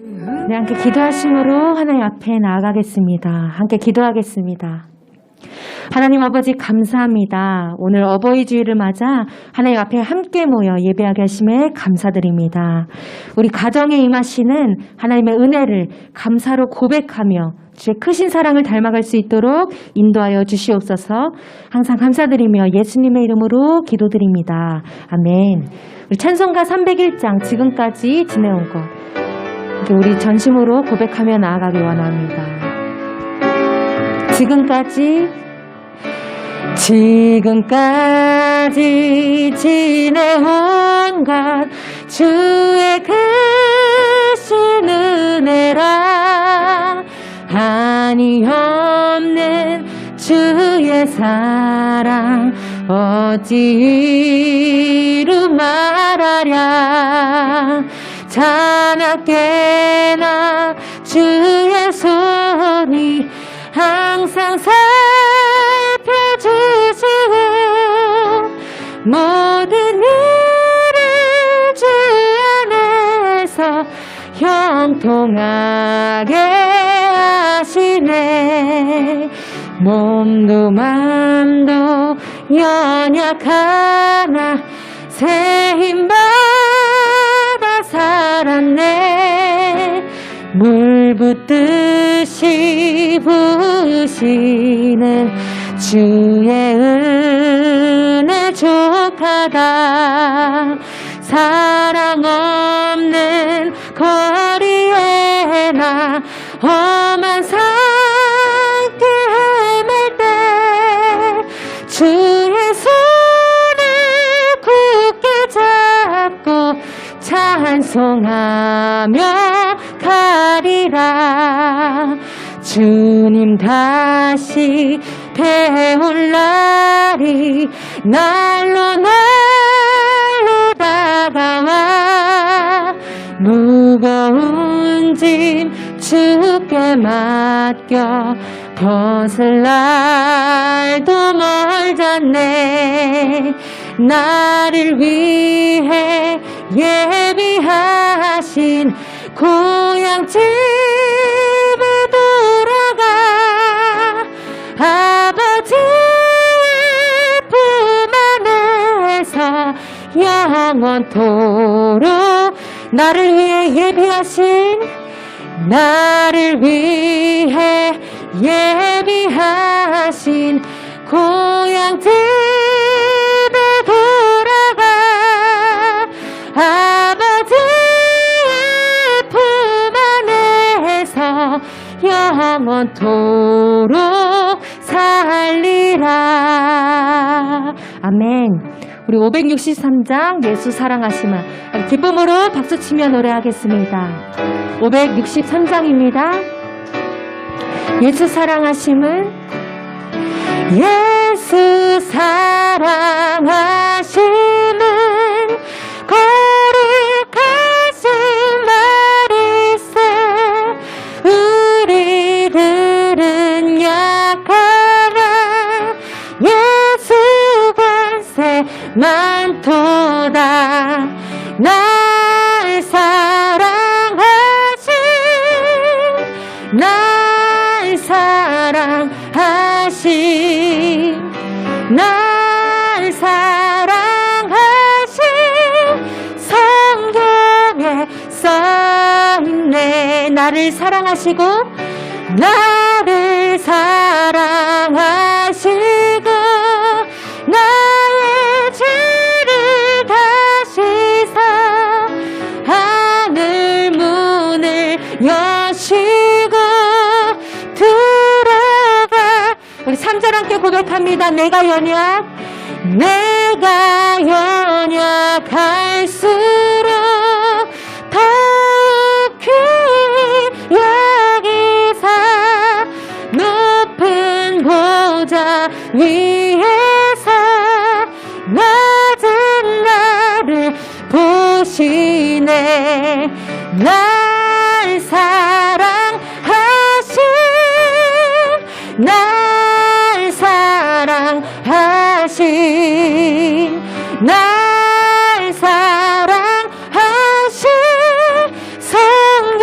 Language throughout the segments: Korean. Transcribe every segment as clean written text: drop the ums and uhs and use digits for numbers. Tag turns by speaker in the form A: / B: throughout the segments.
A: 네, 함께 기도하심으로 하나님 앞에 나아가겠습니다. 함께 기도하겠습니다. 하나님 아버지 감사합니다. 오늘 어버이 주일을 맞아 하나님 앞에 함께 모여 예배하게 하심에 감사드립니다. 우리 가정에 임하시는 하나님의 은혜를 감사로 고백하며 주의 크신 사랑을 닮아갈 수 있도록 인도하여 주시옵소서. 항상 감사드리며 예수님의 이름으로 기도드립니다. 아멘. 우리 찬송가 301장 지금까지 지내온 것 우리 전심으로 고백하며 나아가기 원합니다. 지금까지 지내온 것 주의 크신 은혜라 한이 없는 주의 사랑 어찌 이루 말하랴 자나깨나 주의 손이 항상 살펴주시고 모든 일을 주 안에서 형통하게 하시네. 몸도 맘도 연약하나 새 힘받아 살았네. 물 붓듯이 부으시는 주의 은혜 족하다. 사랑 없는 거리에 나 험한 산길 헤맬 때 주의 손을 굳게 잡고 찬송하며 가리라. 주님 다시 배울 날이 날로 다가와 무거운 짐 주께 맡겨 벗을 날도 멀잖네. 나를 위해 예비하신 고향 집에 돌아가 아버지의 품 안에서 영원토록 나를 위해 예비하신 고향 집에 돌아가 아버지의 품 안에서 영원토록 살리라. 아멘. 우리 563장 예수 사랑하시마 기쁨으로 박수치며 노래하겠습니다. 563장입니다. 예수 사랑하심은 예수 사랑하심은 거룩하신 말일세. 우리들은 약하나 예수 권세 많도다. 날 사랑하신 성경에 써있네. 나를 사랑하시고 나의 죄를 다시사 하늘 문을 여시고 들어가. 우리 3절 함께 고백합니다. 내가 연약할수록 더욱 귀히 여기사 높은 보좌 위에서 낮은 나를 보시네. 날 사랑하신 날 사랑하신 성경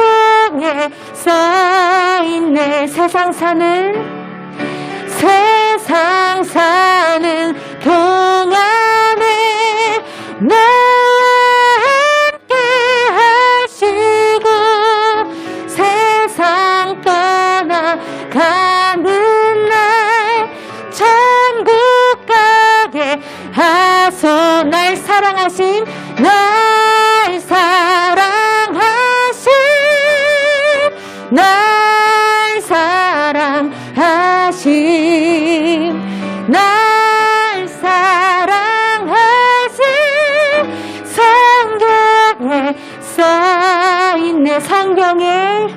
A: 세상 사는 동안에 나와 함께 하시고 세상 떠나가는 날 천국 가게 하소. 날 사랑하심 날 사랑하심 날 사랑하심 날 사랑하심 성경에 써있네. 성경에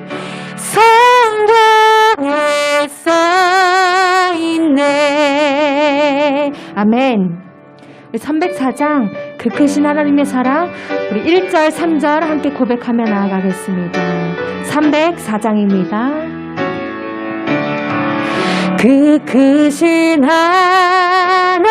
A: 써있네. 아멘. 304장 그 크신 하나님의 사랑 우리 1절 3절 함께 고백하며 나아가겠습니다. 304장입니다. 그 크신 하나님의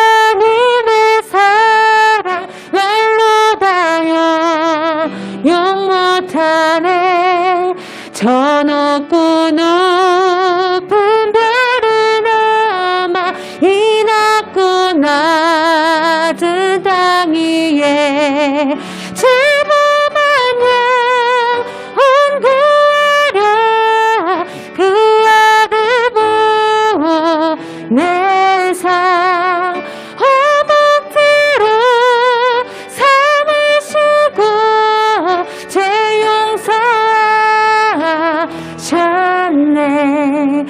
A: 사랑 말로 다여 영 못하네. 저 높고 높은 별을 넘어 이 낮고 낮은 땅 위에 제법한 영혼 구하려 그 아들 보내사 허벅지로 삼으시고 죄 용서하셨네.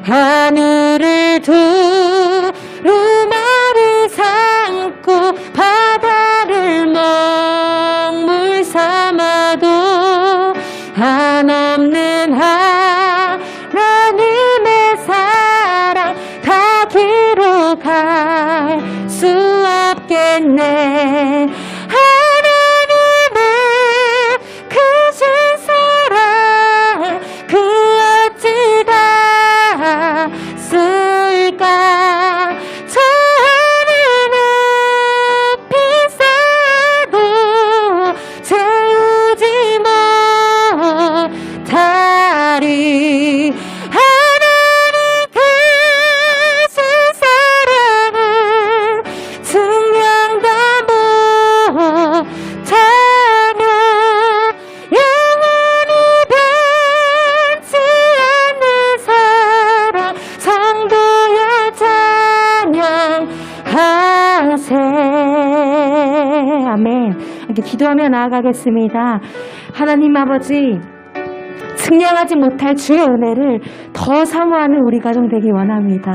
A: 하늘을 두루마리 삼고 바다를 먹물 삼아도 한없는 하나님의 사랑 다 기록할 수 없겠네. 아멘. 이렇게 기도하며 나아가겠습니다. 하나님 아버지, 측량하지 못할 주의 은혜를 더 사모하는 우리 가정 되기 원합니다.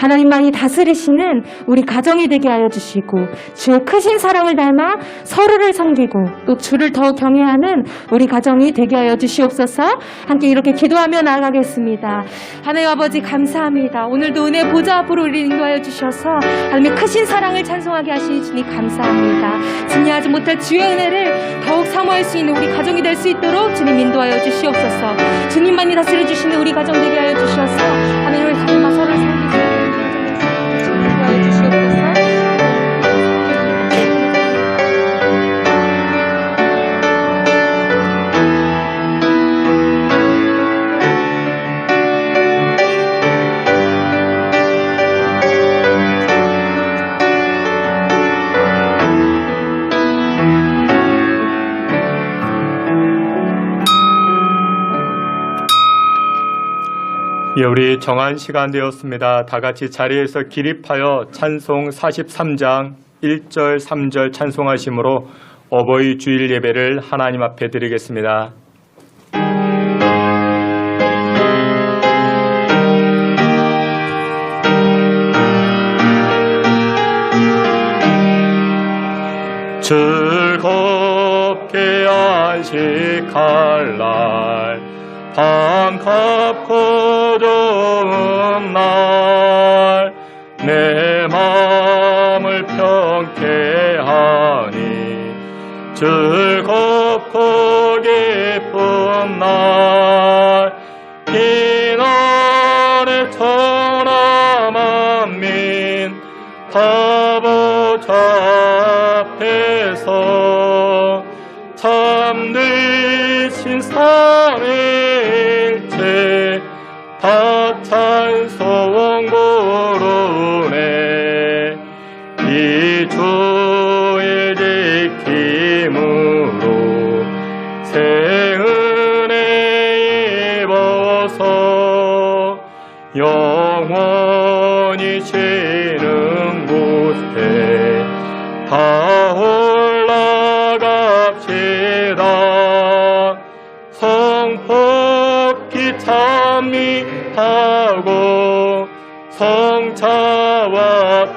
A: 하나님만이 다스리시는 우리 가정이 되게 하여 주시고 주의 크신 사랑을 닮아 서로를 섬기고 또 주를 더 경외하는 우리 가정이 되게 하여 주시옵소서. 함께 이렇게 기도하며 나아가겠습니다. 하나님 아버지 감사합니다. 오늘도 은혜 보좌 앞으로 우리 인도하여 주셔서 하나님의 크신 사랑을 찬송하게 하시니 주님 감사합니다. 측량하지 못할 주의 은혜를 더욱 사모할 수 있는 우리 가정이 될 수 있도록 주님 인도하여 주시옵소서. 주님만이 다스려 주시는 우리 가정 되게 하여 주셔서 하나님을 닮아 서로를 섬기시는 인도하여 주시옵소서.
B: 예, 우리 정한 시간 되었습니다. 다 같이 자리에서 기립하여 찬송 43장 1절 3절 찬송하심으로 어버이 주일 예배를 하나님 앞에 드리겠습니다. 즐겁게 안식할 날 반갑고 좋은 날 내 마음을 평케 하니 즐겁고 기쁜 날 이날에 천하 만민 아버지 앞에서 참되신 삼위일체 다 찬송 부르네. 이 주일 지킴으로 새 은혜 입어서 영원히 쉬는 곳에 다 올라갑시다. 성폭기 찬미하고 성자와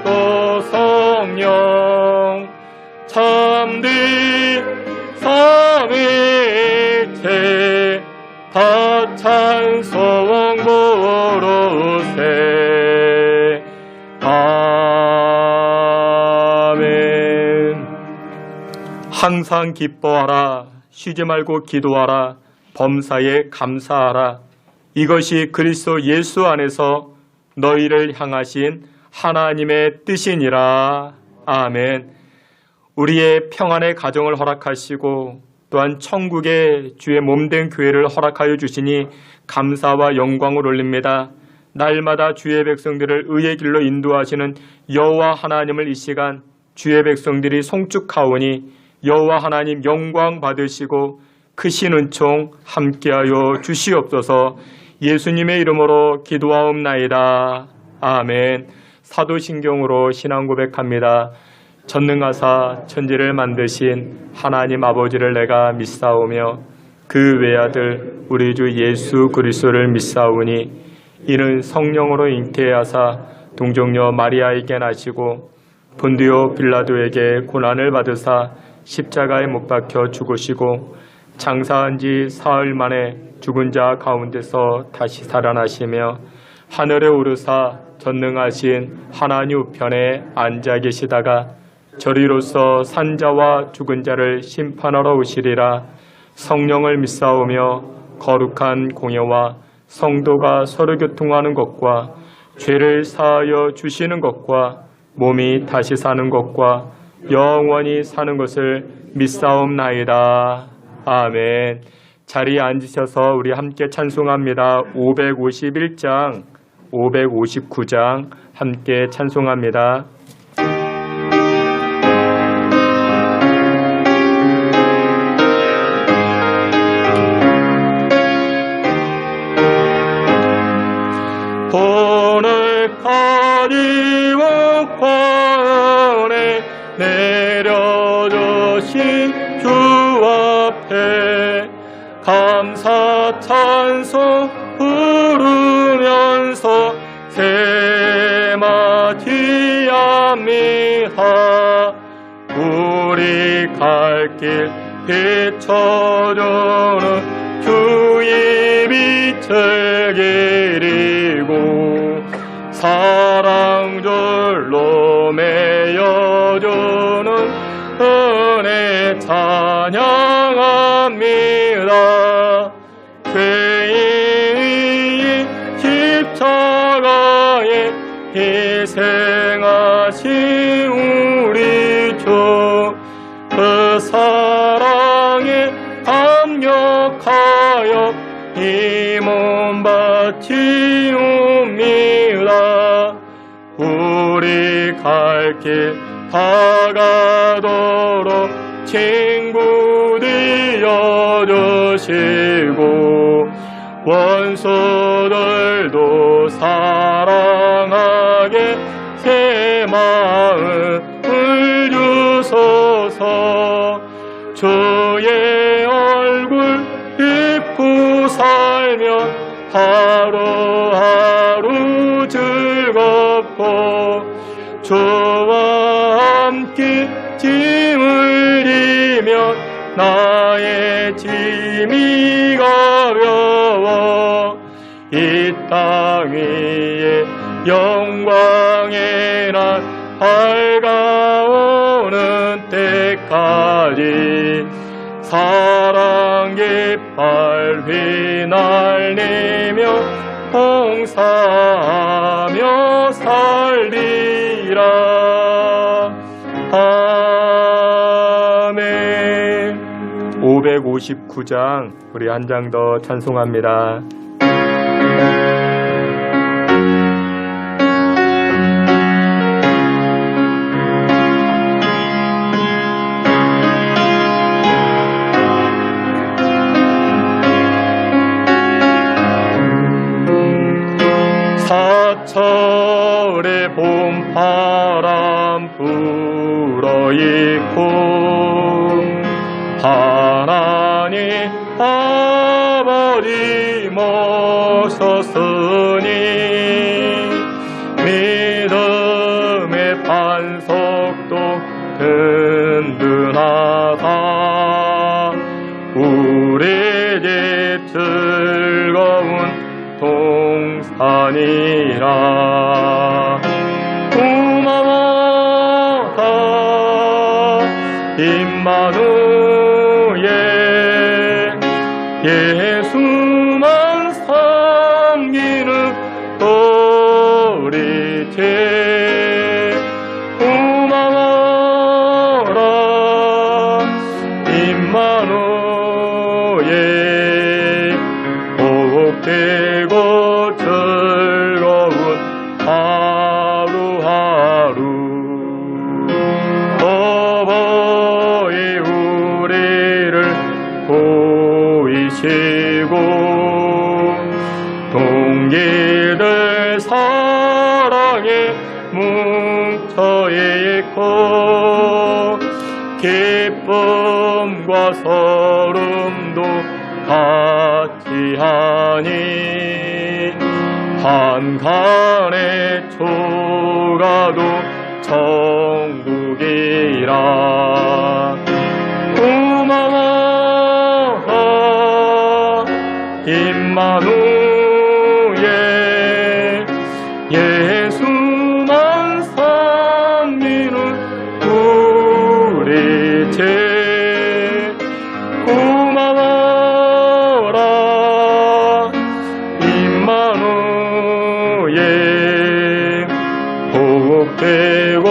B: 또 성령 참된 삼위일체 다 찬송 부르세. 아멘. 항상 기뻐하라. 쉬지 말고 기도하라. 범사에 감사하라. 이것이 그리스도 예수 안에서 너희를 향하신 하나님의 뜻이니라. 아멘. 우리의 평안의 가정을 허락하시고 또한 천국의 주의 몸된 교회를 허락하여 주시니 감사와 영광을 올립니다. 날마다 주의 백성들을 의의 길로 인도하시는 여호와 하나님을 이 시간 주의 백성들이 송축하오니 여호와 하나님 영광 받으시고 크신 은총 함께하여 주시옵소서. 예수님의 이름으로 기도하옵나이다. 아멘. 사도신경으로 신앙 고백합니다. 전능하사 천지를 만드신 하나님 아버지를 내가 믿사오며 그 외아들 우리 주 예수 그리스도를 믿사오니 이는 성령으로 잉태하사 동정녀 마리아에게 나시고 본디오 빌라도에게 고난을 받으사 십자가에 못 박혀 죽으시고 장사한 지 사흘 만에 죽은 자 가운데서 다시 살아나시며 하늘에 오르사 전능하신 하나님 우편에 앉아 계시다가 저리로서 산자와 죽은 자를 심판하러 오시리라. 성령을 믿사오며 거룩한 공예와 성도가 서로 교통하는 것과 죄를 사하여 주시는 것과 몸이 다시 사는 것과 영원히 사는 것을 믿사옵나이다. 아멘. 자리에 앉으셔서 우리 함께 찬송합니다. 551장, 559장 함께 찬송합니다. 오늘 가리운 권에 내려주신 주 앞에 감사 찬송 부르면서 세마디 합니다. 우리 갈 길 비춰주는 주의 빛을 기리고 사랑줄로 매여주는 은혜 찬양합니다. 죄인이 십자가에 희생하신 우리 주 그 사랑에 감격하여 이 몸 바치옵니다. 우리 갈 길 다가도록 친구 되어주시고 원수들도 사랑하게 새 마음을 주소서. 주의 얼굴 잊고 살면 하루하루 즐겁고 주와 함께 짐을 지면 나의 짐이 가벼워. 이 땅 위에 영광의 날 밝아오는 때까지 사랑 깃발 휘날리며 봉사하며 살리라. 아멘. 559장 우리 한 장 더 찬송합니다. 사철의 봄바람 불어있고 하나님 아버지 모셨으니 믿음의 반석도 든든하다. 우리 집 즐거운 동산이라. 고마워다 임마누엘 예수만 섬기는 우리 집. 고마워라 임마누엘 복되고 즐거운 하루하루. 어버이 우리를 보이시고 동기들 사랑에 뭉쳐있고 기쁨과 서름도 같이 하니 한간의 초가도 천국이라. 고마워 임마누엘 예수만 섬기는 우리 집. 고마워라 임마누엘 복되고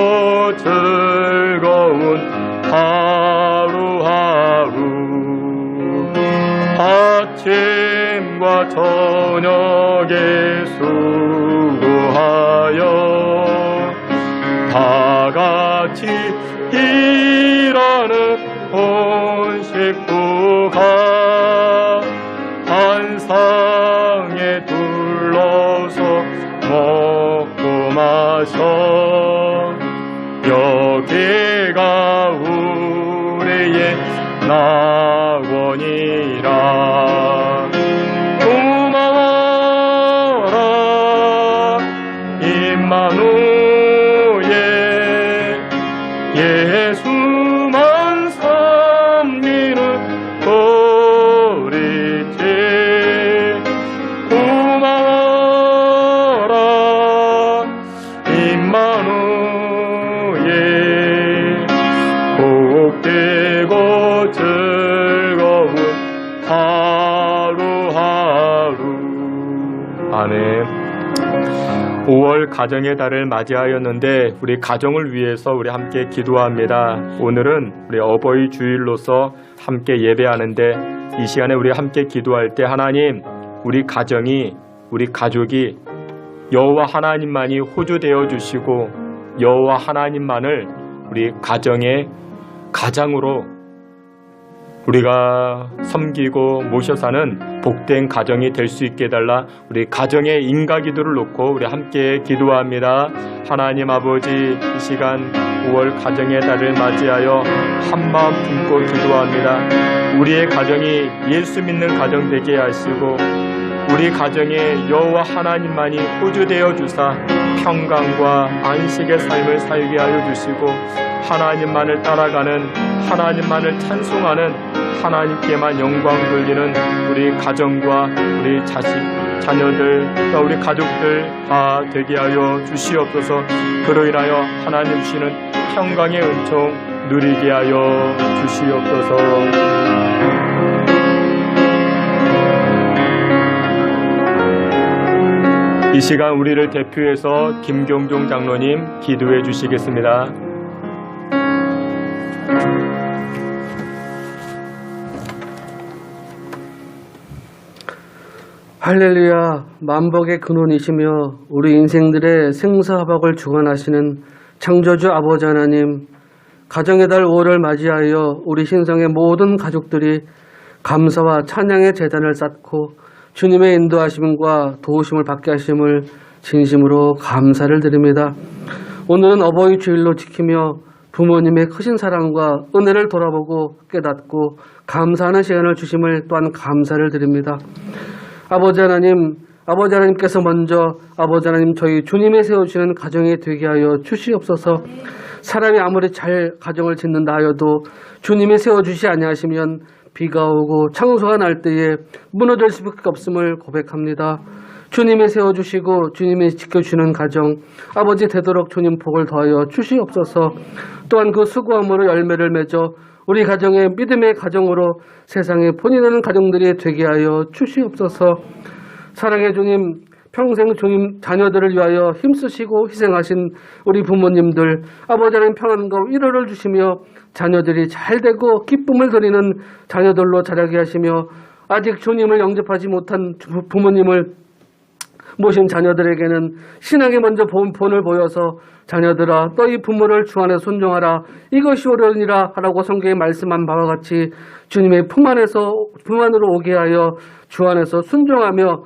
B: 즐거운 하루하루. 아침과 저녁에 수고하여 다 같이 일하는 온 식구가 한 상에 둘러서 먹고 마셔. 여기가 우리의 낙원이라. 고마워라 임마누엘 예수만 섬기는 우리 집. 고마워라 임마누엘 복되고 즐거운 하루하루. 아멘. 5월 가정의 달을 맞이하였는데 우리 가정을 위해서 우리 함께 기도합니다. 오늘은 우리 어버이 주일로서 함께 예배하는데 이 시간에 우리 함께 기도할 때 하나님, 우리 가정이, 우리 가족이 여호와 하나님만이 호주되어 주시고 여호와 하나님만을 우리 가정의 가장으로 우리가 섬기고 모셔 사는 복된 가정이 될 수 있게 해달라. 우리 가정의 인가기도를 놓고 우리 함께 기도합니다. 하나님 아버지, 이 시간 5월 가정의 달을 맞이하여 한마음 품고 기도합니다. 우리의 가정이 예수 믿는 가정 되게 하시고 우리 가정에 여호와 하나님만이 호주되어 주사 평강과 안식의 삶을 살게 하여 주시고 하나님만을 따라가는, 하나님만을 찬송하는, 하나님께만 영광 돌리는 우리 가정과 우리 자식, 자녀들, 또 우리 가족들 다 되게 하여 주시옵소서. 그로 인하여 하나님 주시는 평강의 은총 누리게 하여 주시옵소서. 이 시간 우리를 대표해서 김경종 장로님 기도해 주시겠습니다.
C: 할렐루야, 만복의 근원이시며 우리 인생들의 생사화복을 주관하시는 창조주 아버지 하나님, 가정의 달 5월을 맞이하여 우리 신성의 모든 가족들이 감사와 찬양의 제단을 쌓고 주님의 인도하심과 도우심을 받게 하심을 진심으로 감사를 드립니다. 오늘은 어버이 주일로 지키며 부모님의 크신 사랑과 은혜를 돌아보고 깨닫고 감사하는 시간을 주심을 또한 감사를 드립니다. 아버지 하나님께서 먼저 아버지 하나님 저희 주님이 세워주시는 가정이 되게 하여 주시옵소서. 사람이 아무리 잘 가정을 짓는다 하여도 주님이 세워주시 아니하시면 비가 오고 창소가 날 때에 무너질 수밖에 없음을 고백합니다. 주님이 세워주시고 주님이 지켜주시는 가정 아버지 되도록 주님 복을 더하여 주시옵소서. 또한 그 수고함으로 열매를 맺어 우리 가정의 믿음의 가정으로 세상에 본인하는 가정들이 되게 하여 주시옵소서. 사랑의 주님, 평생 주님 자녀들을 위하여 힘쓰시고 희생하신 우리 부모님들, 아버지 하나님 평안과 위로를 주시며 자녀들이 잘되고 기쁨을 드리는 자녀들로 자라게 하시며 아직 주님을 영접하지 못한 부모님을 모신 자녀들에게는 신앙에 먼저 본을 보여서 자녀들아 너희 부모를 주 안에 순종하라 이것이 옳으니라 하라고 성경에 말씀한 바와 같이 주님의 품 안으로 오게 하여 주 안에서 순종하며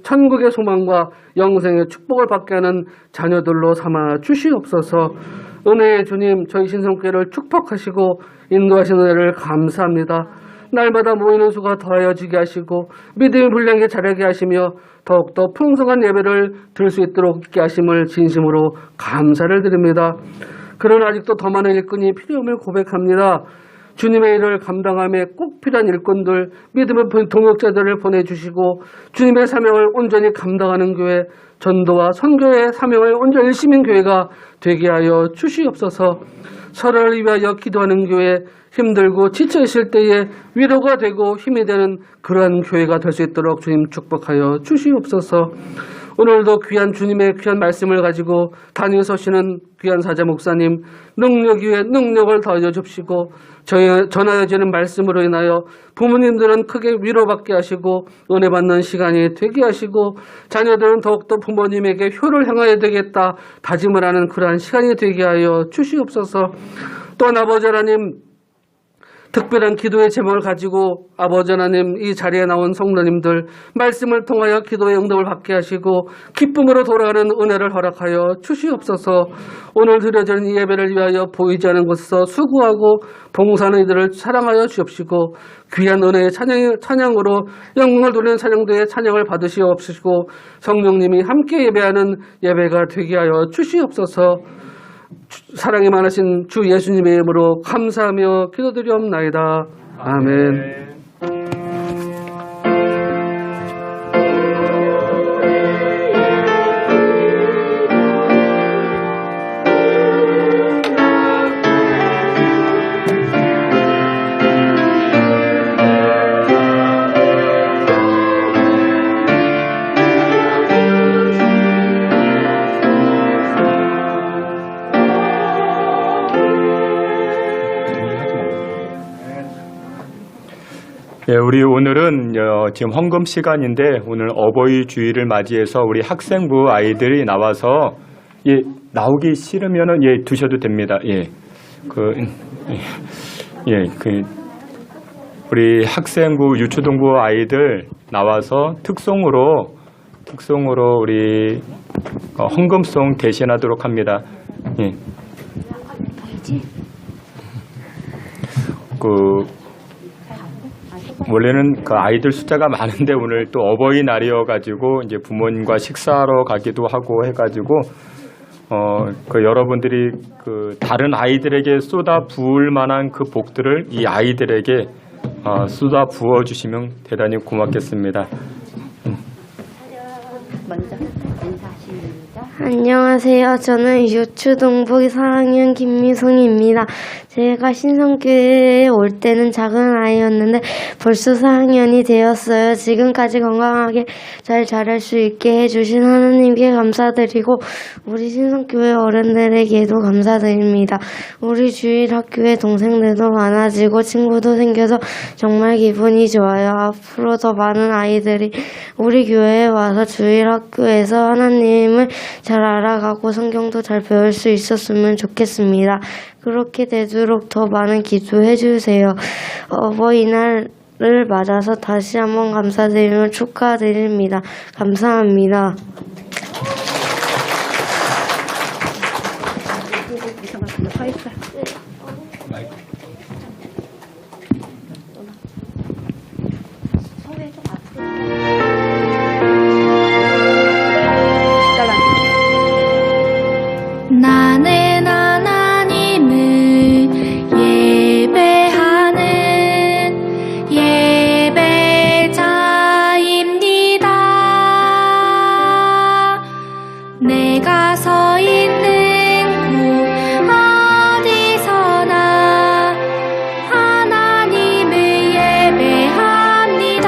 C: 천국의 소망과 영생의 축복을 받게 하는 자녀들로 삼아 주시옵소서. 은혜의 주님 저희 신성교회를 축복하시고 인도하시는 은혜를 감사합니다. 날마다 모이는 수가 더하여지게 하시고 믿음이 불량하게 자라게 하시며 더욱더 풍성한 예배를 드릴 수 있도록 있게 하심을 진심으로 감사를 드립니다. 그러나 아직도 더 많은 일꾼이 필요함을 고백합니다. 주님의 일을 감당함에 꼭 필요한 일꾼들, 믿음의 동역자들을 보내주시고 주님의 사명을 온전히 감당하는 교회, 전도와 선교의 사명을 온전히 열심인 교회가 되게 하여 주시옵소서. 서로를 위하여 기도하는 교회, 힘들고 지쳐 있을 때에 위로가 되고 힘이 되는 그러한 교회가 될 수 있도록 주님 축복하여 주시옵소서. 오늘도 귀한 주님의 귀한 말씀을 가지고 단위 서시는 귀한 사자 목사님 능력 위에 능력을 더하여 줍시고 전하여지는 말씀으로 인하여 부모님들은 크게 위로받게 하시고 은혜 받는 시간이 되게 하시고 자녀들은 더욱더 부모님에게 효를 행하여야 되겠다 다짐을 하는 그러한 시간이 되게 하여 주시옵소서. 또한 아버지 하나님 특별한 기도의 제목을 가지고 아버지 하나님 이 자리에 나온 성도님들 말씀을 통하여 기도의 응답을 받게 하시고 기쁨으로 돌아가는 은혜를 허락하여 주시옵소서. 오늘 드려지는 이 예배를 위하여 보이지 않은 곳에서 수고하고 봉사하는 이들을 사랑하여 주옵시고 귀한 은혜의 찬양으로 영광을 돌리는 찬양대의 찬양을 받으시옵시고 성령님이 함께 예배하는 예배가 되게 하여 주시옵소서. 사랑이 많으신 주 예수님의 이름으로 감사하며 기도드리옵나이다. 아멘.
B: 예, 우리 오늘은 지금 헌금 시간인데 오늘 어버이 주일을 맞이해서 우리 학생부 아이들이 나와서 나오기 싫으면은 두셔도 됩니다. 우리 학생부 유초등부 아이들 나와서 특송으로 우리 헌금송 대신하도록 합니다. 원래는 그 아이들 숫자가 많은데 오늘 또 어버이날이어가지고 이제 부모님과 식사하러 가기도 하고 해가지고 여러분들이 그 다른 아이들에게 쏟아 부을 만한 그 복들을 이 아이들에게 쏟아 부어 주시면 대단히 고맙겠습니다.
D: 먼저 인사 시작. 안녕하세요. 저는 유초동북 4학년 김미송입니다. 제가 신성교회에 올 때는 작은 아이였는데 벌써 4학년이 되었어요. 지금까지 건강하게 잘 자랄 수 있게 해주신 하나님께 감사드리고 우리 신성교회 어른들에게도 감사드립니다. 우리 주일 학교에 동생들도 많아지고 친구도 생겨서 정말 기분이 좋아요. 앞으로 더 많은 아이들이 우리 교회에 와서 주일 학교에서 하나님을 잘 알아가고 성경도 잘 배울 수 있었으면 좋겠습니다. 그렇게 되도록 더 많은 기도해 주세요. 어버이날을 맞아서 다시 한번 감사드리며 축하드립니다. 감사합니다.
E: 나는 하나님을 예배하는 예배자입니다. 내가 서 있는 곳 어디서나 하나님을 예배합니다.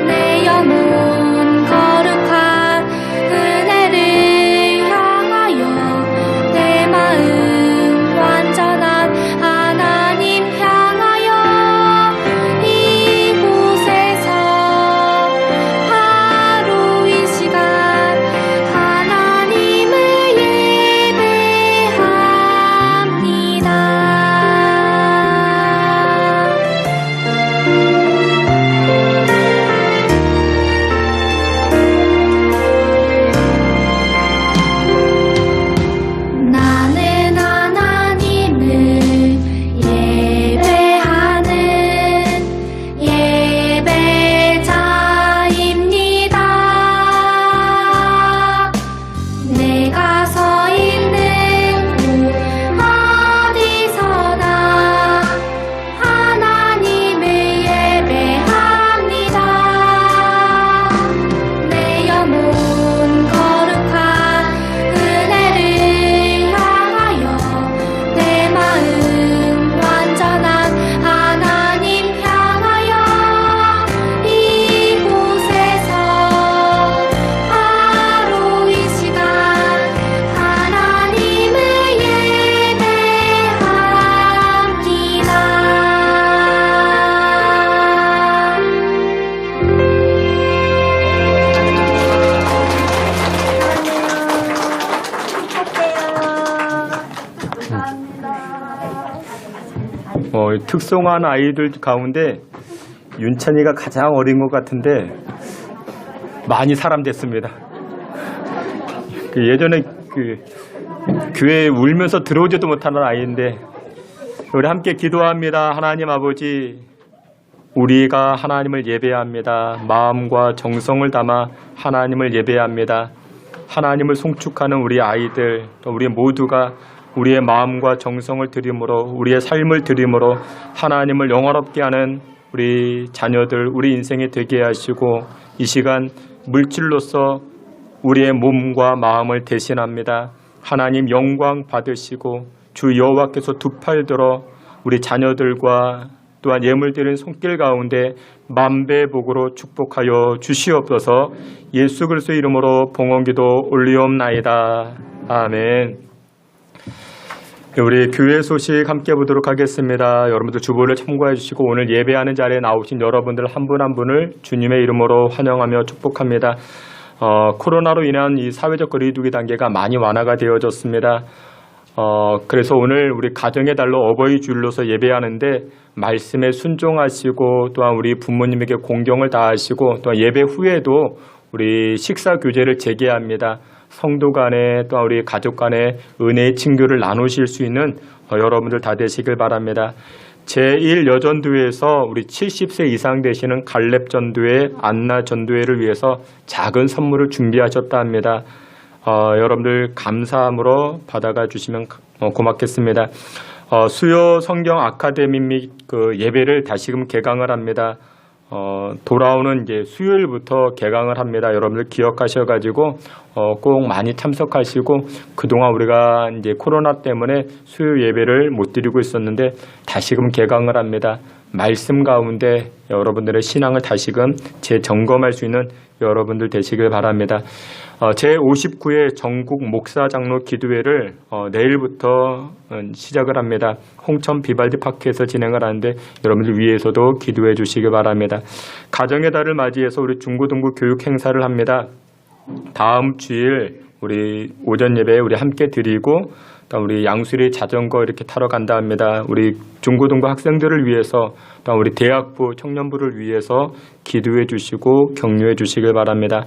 E: 내 영혼 거룩한 은혜를 향하여 내 마음 완전한 하나님 향하여 이곳에서 바로 이 시간 하나님을 예배합니다. 나는 하나님을 예배하는 예배자입니다. 내가 서 있는 곳 어디서나 하나님을 예배합니다. 내 영혼 거룩한 은혜를 향하여 내 마음 완전한 하나님 향하여 이곳에서 바로 이 시간 하나님을
B: 특성화한 아이들 가운데 윤찬이가 가장 어린 것 같은데 많이 사람 됐습니다. 예전에 교회에 울면서 들어오지도 못하는 아이인데 우리 함께 기도합니다. 하나님 아버지, 우리가 하나님을 예배합니다. 마음과 정성을 담아 하나님을 예배합니다. 하나님을 송축하는 우리 아이들, 또 우리 모두가 우리의 마음과 정성을 드림으로, 우리의 삶을 드림으로 하나님을 영화롭게 하는 우리 자녀들, 우리 인생이 되게 하시고 이 시간 물질로서 우리의 몸과 마음을 대신합니다. 하나님 영광 받으시고 주 여호와께서 두 팔 들어 우리 자녀들과 또한 예물드린 손길 가운데 만배복으로 축복하여 주시옵소서. 예수 그리스도 이름으로 봉헌기도 올리옵나이다. 아멘. 우리 교회 소식 함께 보도록 하겠습니다. 여러분들 주보를 참고해 주시고 오늘 예배하는 자리에 나오신 여러분들 한 분 한 분을 주님의 이름으로 환영하며 축복합니다. 코로나로 인한 이 사회적 거리두기 단계가 많이 완화가 되어졌습니다. 그래서 오늘 우리 가정의 달로 어버이 주일로서 예배하는데 말씀에 순종하시고 또한 우리 부모님에게 공경을 다하시고 또한 예배 후에도 우리 식사 교제를 재개합니다. 성도 간에 또한 우리 가족 간에 은혜의 친교를 나누실 수 있는 여러분들 다 되시길 바랍니다. 제1여전도회에서 우리 70세 이상 되시는 갈렙전도회, 안나전도회를 위해서 작은 선물을 준비하셨다 합니다. 여러분들 감사함으로 받아가 주시면 고맙겠습니다. 수요 성경 아카데미 및 그 예배를 다시금 개강을 합니다. 돌아오는 이제 수요일부터 개강을 합니다. 여러분들 기억하셔가지고 꼭 많이 참석하시고, 그동안 우리가 이제 코로나 때문에 수요 예배를 못 드리고 있었는데 다시금 개강을 합니다. 말씀 가운데 여러분들의 신앙을 다시금 재점검할 수 있는 여러분들 되시길 바랍니다. 제59회 전국 목사 장로 기도회를 내일부터 시작을 합니다. 홍천 비발디 파크에서 진행을 하는데 여러분들 위해서도 기도해 주시기 바랍니다. 가정의 달을 맞이해서 우리 중고등부 교육 행사를 합니다. 다음 주일 우리 오전 예배 우리 함께 드리고, 또 우리 양수리 자전거 이렇게 타러 간다 합니다. 우리 중고등부 학생들을 위해서, 또 우리 대학부 청년부를 위해서 기도해 주시고 격려해 주시길 바랍니다.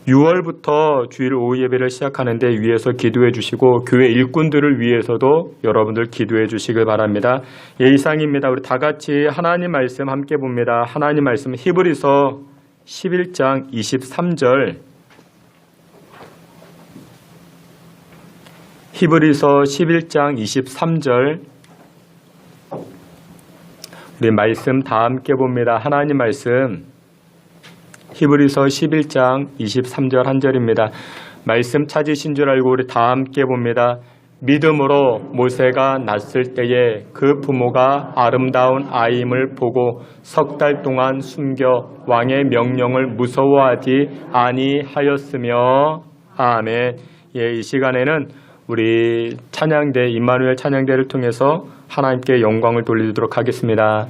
B: 6월부터 주일 오후 예배를 시작하는데 위해서 기도해 주시고, 교회 일꾼들을 위해서도 여러분들 기도해 주시길 바랍니다. 예, 이상입니다. 우리 다 같이 하나님 말씀 함께 봅니다. 하나님 말씀 히브리서 11장 23절, 히브리서 11장 23절 우리 말씀 다 함께 봅니다. 하나님 말씀 히브리서 11장 23절 한 절입니다. 말씀 찾으신 줄 알고 우리 다 함께 봅니다. 믿음으로 모세가 낳았을 때에 그 부모가 아름다운 아이임을 보고 석 달 동안 숨겨 왕의 명령을 무서워하지 아니하였으며. 아멘. 예, 이 시간에는 우리 찬양대 임마누엘 찬양대를 통해서 하나님께 영광을 돌리도록 하겠습니다.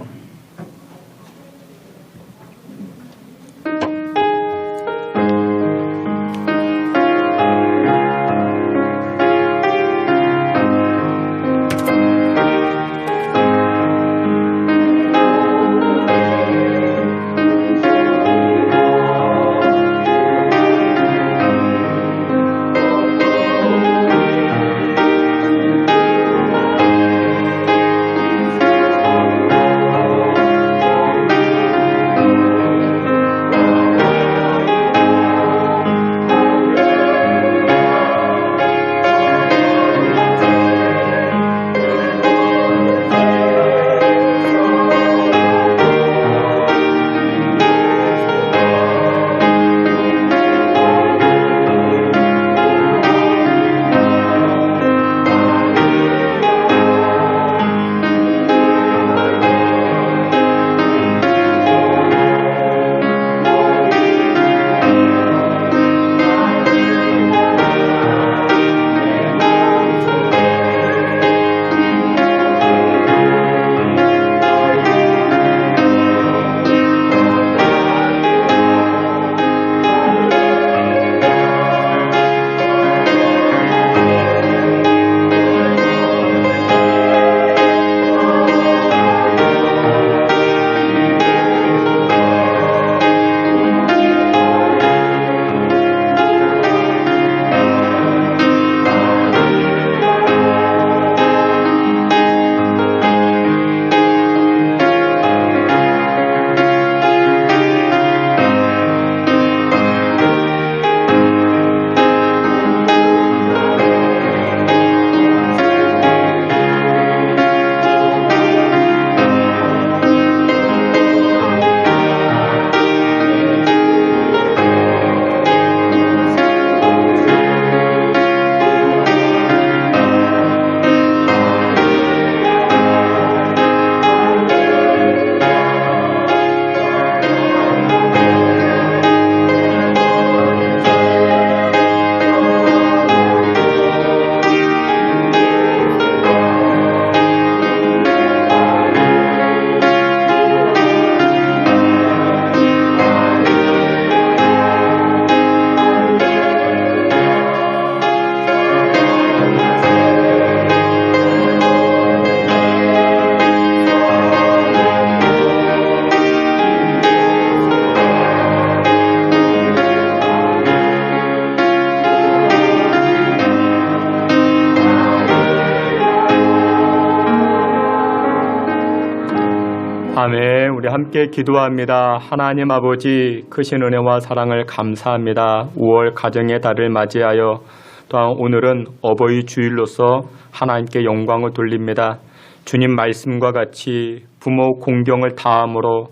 B: 아멘. 우리 함께 기도합니다. 하나님 아버지, 크신 은혜와 사랑을 감사합니다. 5월 가정의 달을 맞이하여 또한 오늘은 어버이 주일로서 하나님께 영광을 돌립니다. 주님 말씀과 같이 부모 공경을 다함으로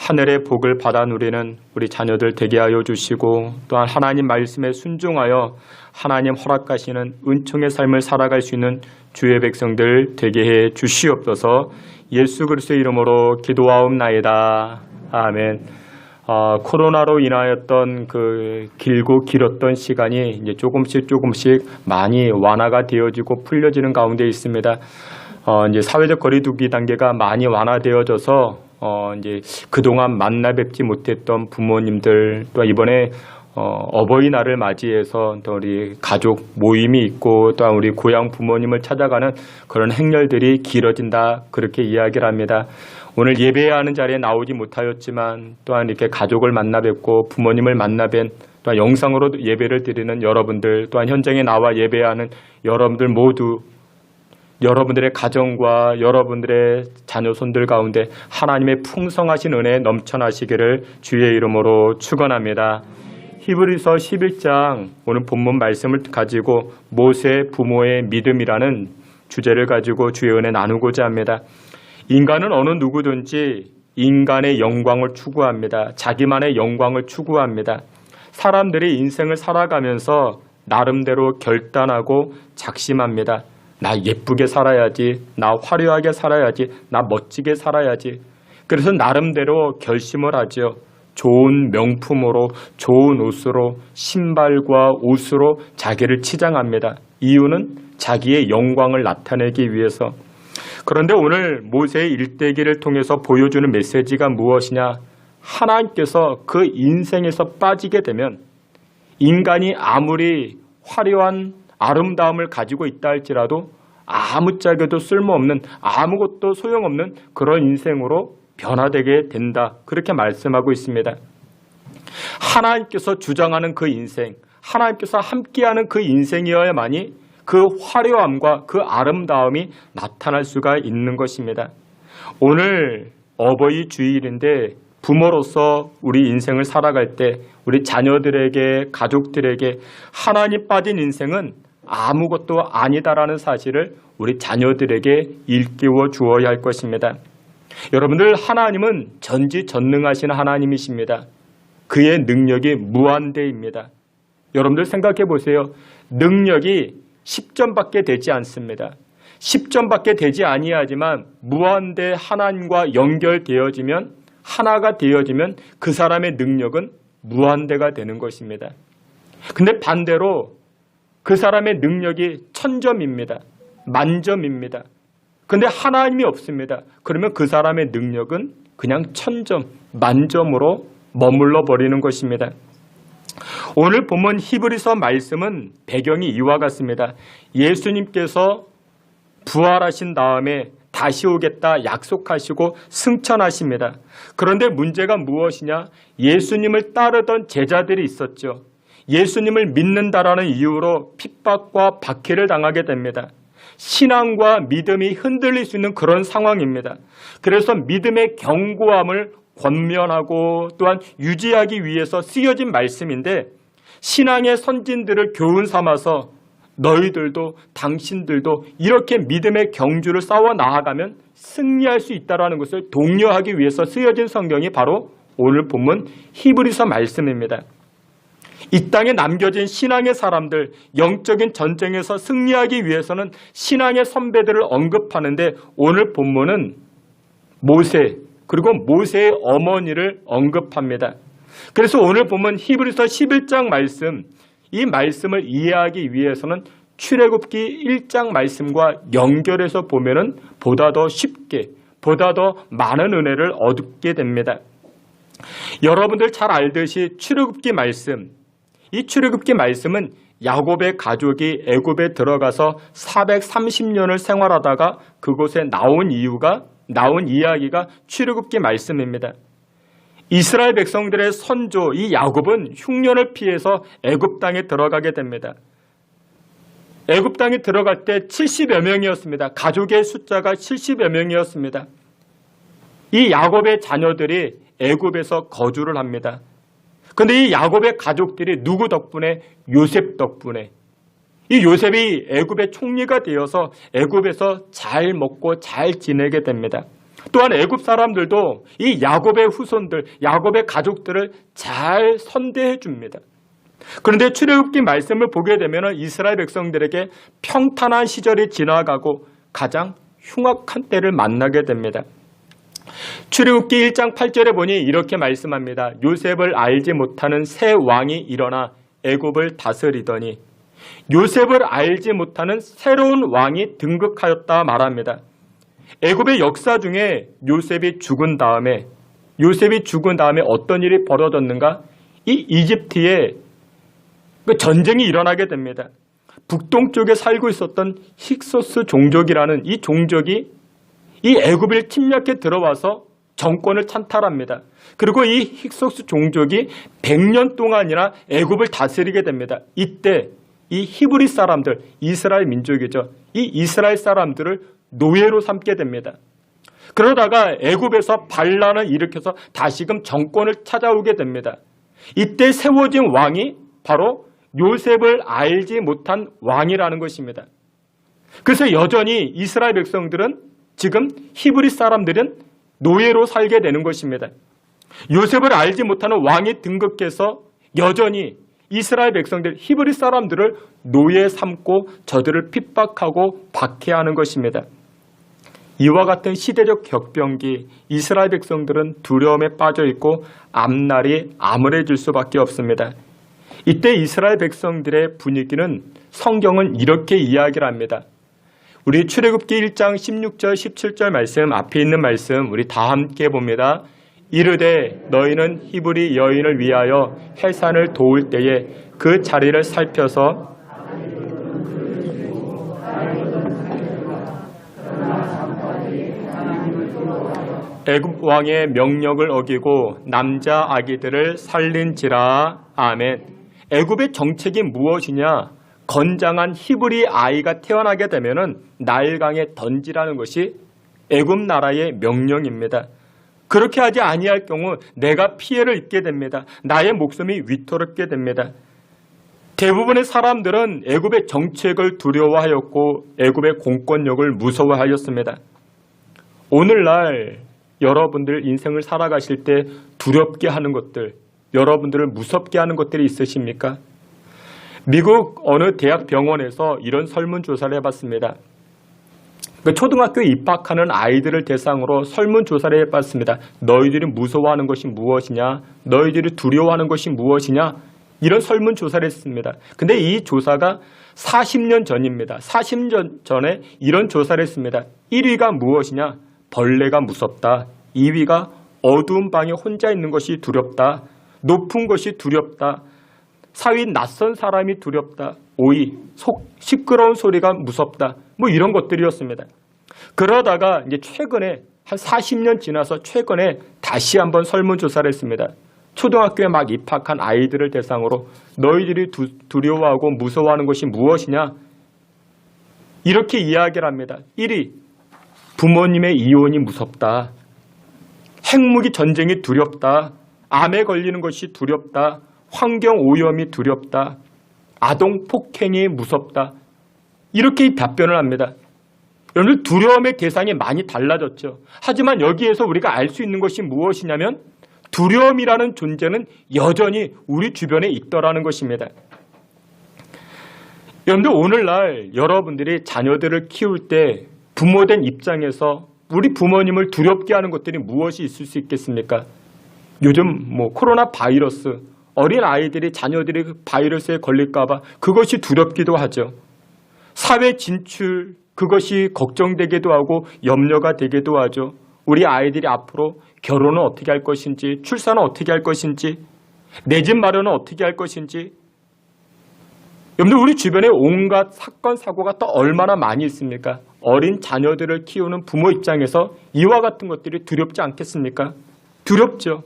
B: 하늘의 복을 받아 누리는 우리 자녀들 되게 하여 주시고 또한 하나님 말씀에 순종하여 하나님 허락하시는 은총의 삶을 살아갈 수 있는 주의 백성들 되게 해 주시옵소서. 예수 그리스도의 이름으로 기도하옵나이다. 아멘. 코로나로 인하였던 그 길고 길었던 시간이 이제 조금씩 많이 완화가 되어지고 풀려지는 가운데 있습니다. 이제 사회적 거리두기 단계가 많이 완화되어져서 이제 그동안 만나 뵙지 못했던 부모님들, 또 이번에 어버이날을 맞이해서 또 우리 가족 모임이 있고 또 우리 고향 부모님을 찾아가는 그런 행렬들이 길어진다, 그렇게 이야기를 합니다. 오늘 예배하는 자리에 나오지 못하였지만 또한 이렇게 가족을 만나 뵙고 부모님을 만나 뵌, 또한 영상으로 예배를 드리는 여러분들, 또한 현장에 나와 예배하는 여러분들 모두 여러분들의 가정과 여러분들의 자녀손들 가운데 하나님의 풍성하신 은혜 넘쳐나시기를 주의 이름으로 축원합니다. 히브리서 11장 오늘 본문 말씀을 가지고 모세 부모의 믿음이라는 주제를 가지고 주의 은혜 나누고자 합니다. 인간은 어느 누구든지 인간의 영광을 추구합니다. 자기만의 영광을 추구합니다. 사람들이 인생을 살아가면서 나름대로 결단하고 작심합니다. 나 예쁘게 살아야지, 나 화려하게 살아야지, 나 멋지게 살아야지. 그래서 나름대로 결심을 하죠. 좋은 명품으로, 좋은 옷으로, 신발과 옷으로 자기를 치장합니다. 이유는 자기의 영광을 나타내기 위해서. 그런데 오늘 모세의 일대기를 통해서 보여주는 메시지가 무엇이냐? 하나님께서 그 인생에서 빠지게 되면 인간이 아무리 화려한 아름다움을 가지고 있다 할지라도 아무짝에도 쓸모없는, 아무것도 소용없는 그런 인생으로 변화되게 된다, 그렇게 말씀하고 있습니다. 하나님께서 주장하는 그 인생, 하나님께서 함께하는 그 인생이어야만이 그 화려함과 그 아름다움이 나타날 수가 있는 것입니다. 오늘 어버이 주일인데 부모로서 우리 인생을 살아갈 때 우리 자녀들에게, 가족들에게 하나님 빠진 인생은 아무것도 아니다라는 사실을 우리 자녀들에게 일깨워 주어야 할 것입니다. 여러분들, 하나님은 전지전능하신 하나님이십니다. 그의 능력이 무한대입니다. 여러분들 생각해 보세요. 능력이 10점밖에 되지 않습니다. 10점밖에 되지 아니하지만 무한대 하나님과 연결되어지면, 하나가 되어지면 그 사람의 능력은 무한대가 되는 것입니다. 근데 반대로 그 사람의 능력이 1000점입니다. 만점입니다. 근데 하나님이 없습니다. 그러면 그 사람의 능력은 그냥 1000점, 만점으로 머물러 버리는 것입니다. 오늘 본문 히브리서 말씀은 배경이 이와 같습니다. 예수님께서 부활하신 다음에 다시 오겠다 약속하시고 승천하십니다. 그런데 문제가 무엇이냐? 예수님을 따르던 제자들이 있었죠. 예수님을 믿는다라는 이유로 핍박과 박해를 당하게 됩니다. 신앙과 믿음이 흔들릴 수 있는 그런 상황입니다. 그래서 믿음의 견고함을 권면하고 또한 유지하기 위해서 쓰여진 말씀인데, 신앙의 선진들을 교훈 삼아서 너희들도 당신들도 이렇게 믿음의 경주를 싸워 나아가면 승리할 수 있다는 것을 독려하기 위해서 쓰여진 성경이 바로 오늘 본문 히브리서 말씀입니다. 이 땅에 남겨진 신앙의 사람들, 영적인 전쟁에서 승리하기 위해서는 신앙의 선배들을 언급하는데 오늘 본문은 모세, 그리고 모세의 어머니를 언급합니다. 그래서 오늘 본문 히브리서 11장 말씀, 이 말씀을 이해하기 위해서는 출애굽기 1장 말씀과 연결해서 보면은 보다 더 쉽게, 보다 더 많은 은혜를 얻게 됩니다. 여러분들 잘 알듯이 출애굽기 말씀, 이 출애굽기 말씀은 야곱의 가족이 애굽에 들어가서 430년을 생활하다가 그곳에 나온 이야기가 출애굽기 말씀입니다. 이스라엘 백성들의 선조 이 야곱은 흉년을 피해서 애굽 땅에 들어가게 됩니다. 애굽 땅에 들어갈 때 70여 명이었습니다. 가족의 숫자가 70여 명이었습니다. 이 야곱의 자녀들이 애굽에서 거주를 합니다. 그런데 이 야곱의 가족들이 누구 덕분에? 요셉 덕분에. 이 요셉이 애굽의 총리가 되어서 애굽에서 잘 먹고 잘 지내게 됩니다. 또한 애굽 사람들도 이 야곱의 후손들, 야곱의 가족들을 잘 선대해 줍니다. 그런데 출애굽기 말씀을 보게 되면 이스라엘 백성들에게 평탄한 시절이 지나가고 가장 흉악한 때를 만나게 됩니다. 출애굽기 1장 8절에 보니 이렇게 말씀합니다. 요셉을 알지 못하는 새 왕이 일어나 애굽을 다스리더니 요셉을 알지 못하는 새로운 왕이 등극하였다 말합니다. 애굽의 역사 중에 요셉이 죽은 다음에 어떤 일이 벌어졌는가? 이 이집트에 전쟁이 일어나게 됩니다. 북동쪽에 살고 있었던 힉소스 종족이라는 이 종족이 이 애굽을 침략해 들어와서 정권을 찬탈합니다. 그리고 이 힉소스 종족이 100년 동안이나 애굽을 다스리게 됩니다. 이때 이 히브리 사람들, 이스라엘 민족이죠. 이 이스라엘 사람들을 노예로 삼게 됩니다. 그러다가 애굽에서 반란을 일으켜서 다시금 정권을 찾아오게 됩니다. 이때 세워진 왕이 바로 요셉을 알지 못한 왕이라는 것입니다. 그래서 여전히 이스라엘 백성들은 지금 히브리 사람들은 노예로 살게 되는 것입니다. 요셉을 알지 못하는 왕이 등극해서 여전히 이스라엘 백성들, 히브리 사람들을 노예 삼고 저들을 핍박하고 박해하는 것입니다. 이와 같은 시대적 격변기, 이스라엘 백성들은 두려움에 빠져 있고 앞날이 암울해질 수밖에 없습니다. 이때 이스라엘 백성들의 분위기는 성경은 이렇게 이야기를 합니다. 우리 출애굽기 1장 16절 17절 말씀 앞에 있는 말씀 우리 다 함께 봅니다. 이르되 너희는 히브리 여인을 위하여 해산을 도울 때에 그 자리를 살펴서 애굽 왕의 명령을 어기고 남자 아기들을 살린지라. 아멘. 애굽의 정책이 무엇이냐? 건장한 히브리 아이가 태어나게 되면은 나일강에 던지라는 것이 애굽 나라의 명령입니다. 그렇게 하지 아니할 경우 내가 피해를 입게 됩니다. 나의 목숨이 위태롭게 됩니다. 대부분의 사람들은 애굽의 정책을 두려워하였고 애굽의 공권력을 무서워하였습니다. 오늘날 여러분들 인생을 살아가실 때 두렵게 하는 것들, 여러분들을 무섭게 하는 것들이 있으십니까? 미국 어느 대학 병원에서 이런 설문조사를 해봤습니다. 초등학교에 입학하는 아이들을 대상으로 설문조사를 해봤습니다. 너희들이 무서워하는 것이 무엇이냐? 너희들이 두려워하는 것이 무엇이냐? 이런 설문조사를 했습니다. 근데 이 조사가 40년 전입니다. 40년 전에 이런 조사를 했습니다. 1위가 무엇이냐? 벌레가 무섭다. 2위가 어두운 방에 혼자 있는 것이 두렵다. 높은 것이 두렵다. 4위 낯선 사람이 두렵다. 5위 시끄러운 소리가 무섭다. 뭐 이런 것들이었습니다. 그러다가 이제 최근에 한 40년 지나서 최근에 다시 한번 설문조사를 했습니다. 초등학교에 막 입학한 아이들을 대상으로 너희들이 두려워하고 무서워하는 것이 무엇이냐? 이렇게 이야기를 합니다. 1위 부모님의 이혼이 무섭다. 핵무기 전쟁이 두렵다. 암에 걸리는 것이 두렵다. 환경 오염이 두렵다. 아동 폭행이 무섭다. 이렇게 답변을 합니다. 여러분 두려움의 대상이 많이 달라졌죠. 하지만 여기에서 우리가 알 수 있는 것이 무엇이냐면 두려움이라는 존재는 여전히 우리 주변에 있더라는 것입니다. 여러분들 오늘날 여러분들이 자녀들을 키울 때 부모된 입장에서 우리 부모님을 두렵게 하는 것들이 무엇이 있을 수 있겠습니까? 요즘 코로나 바이러스, 어린 아이들이 자녀들이 그 바이러스에 걸릴까 봐 그것이 두렵기도 하죠. 사회 진출, 그것이 걱정되기도 하고 염려가 되기도 하죠. 우리 아이들이 앞으로 결혼은 어떻게 할 것인지, 출산은 어떻게 할 것인지, 내 집 마련은 어떻게 할 것인지. 여러분들 우리 주변에 온갖 사건, 사고가 또 얼마나 많이 있습니까? 어린 자녀들을 키우는 부모 입장에서 이와 같은 것들이 두렵지 않겠습니까? 두렵죠.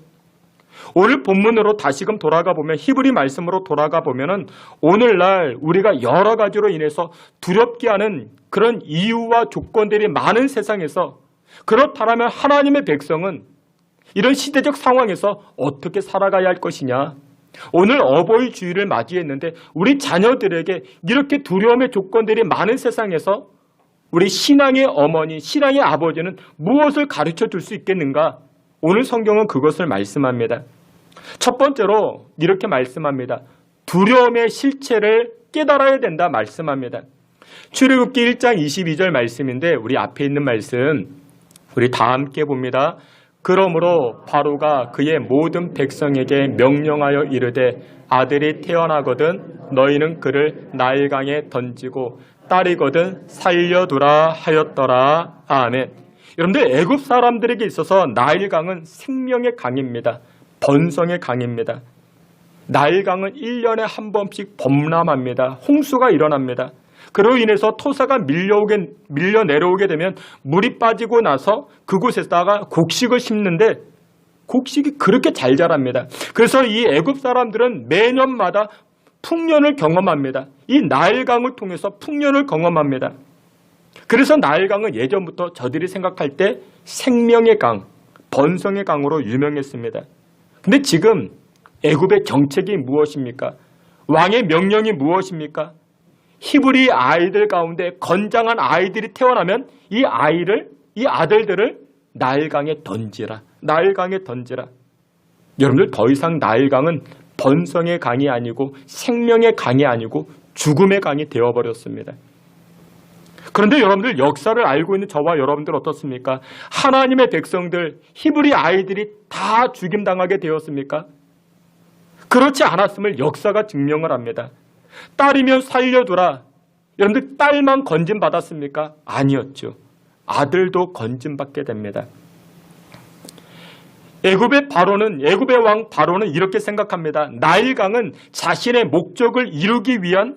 B: 오늘 본문으로 다시금 돌아가 보면 히브리 말씀으로 돌아가 보면은 오늘날 우리가 여러 가지로 인해서 두렵게 하는 그런 이유와 조건들이 많은 세상에서 그렇다면 하나님의 백성은 이런 시대적 상황에서 어떻게 살아가야 할 것이냐? 오늘 어버이 주일을 맞이했는데 우리 자녀들에게 이렇게 두려움의 조건들이 많은 세상에서 우리 신앙의 어머니, 신앙의 아버지는 무엇을 가르쳐 줄 수 있겠는가? 오늘 성경은 그것을 말씀합니다. 첫 번째로 이렇게 말씀합니다. 두려움의 실체를 깨달아야 된다 말씀합니다. 출애굽기 1장 22절 말씀인데 우리 앞에 있는 말씀 우리 다 함께 봅니다. 그러므로 바로가 그의 모든 백성에게 명령하여 이르되 아들이 태어나거든 너희는 그를 나일강에 던지고 딸이거든 살려두라 하였더라. 아멘. 여러분들 애굽 사람들에게 있어서 나일강은 생명의 강입니다. 번성의 강입니다. 나일강은 1년에 한 번씩 범람합니다. 홍수가 일어납니다. 그로 인해서 토사가 밀려 내려오게 되면 물이 빠지고 나서 그곳에다가 곡식을 심는데 곡식이 그렇게 잘 자랍니다. 그래서 이 애굽 사람들은 매년마다 풍년을 경험합니다. 이 나일강을 통해서 풍년을 경험합니다. 그래서 나일강은 예전부터 저들이 생각할 때 생명의 강, 번성의 강으로 유명했습니다. 근데 지금 애굽의 정책이 무엇입니까? 왕의 명령이 무엇입니까? 히브리 아이들 가운데 건장한 아이들이 태어나면 이 아들들을 나일강에 던지라. 나일강에 던지라. 여러분들 더 이상 나일강은 번성의 강이 아니고 생명의 강이 아니고 죽음의 강이 되어버렸습니다. 그런데 여러분들 역사를 알고 있는 저와 여러분들 어떻습니까? 하나님의 백성들, 히브리 아이들이 다 죽임당하게 되었습니까? 그렇지 않았음을 역사가 증명을 합니다. 딸이면 살려두라. 여러분들 딸만 건진받았습니까? 아니었죠. 아들도 건진받게 됩니다. 애굽의 왕 바로는 이렇게 생각합니다. 나일강은 자신의 목적을 이루기 위한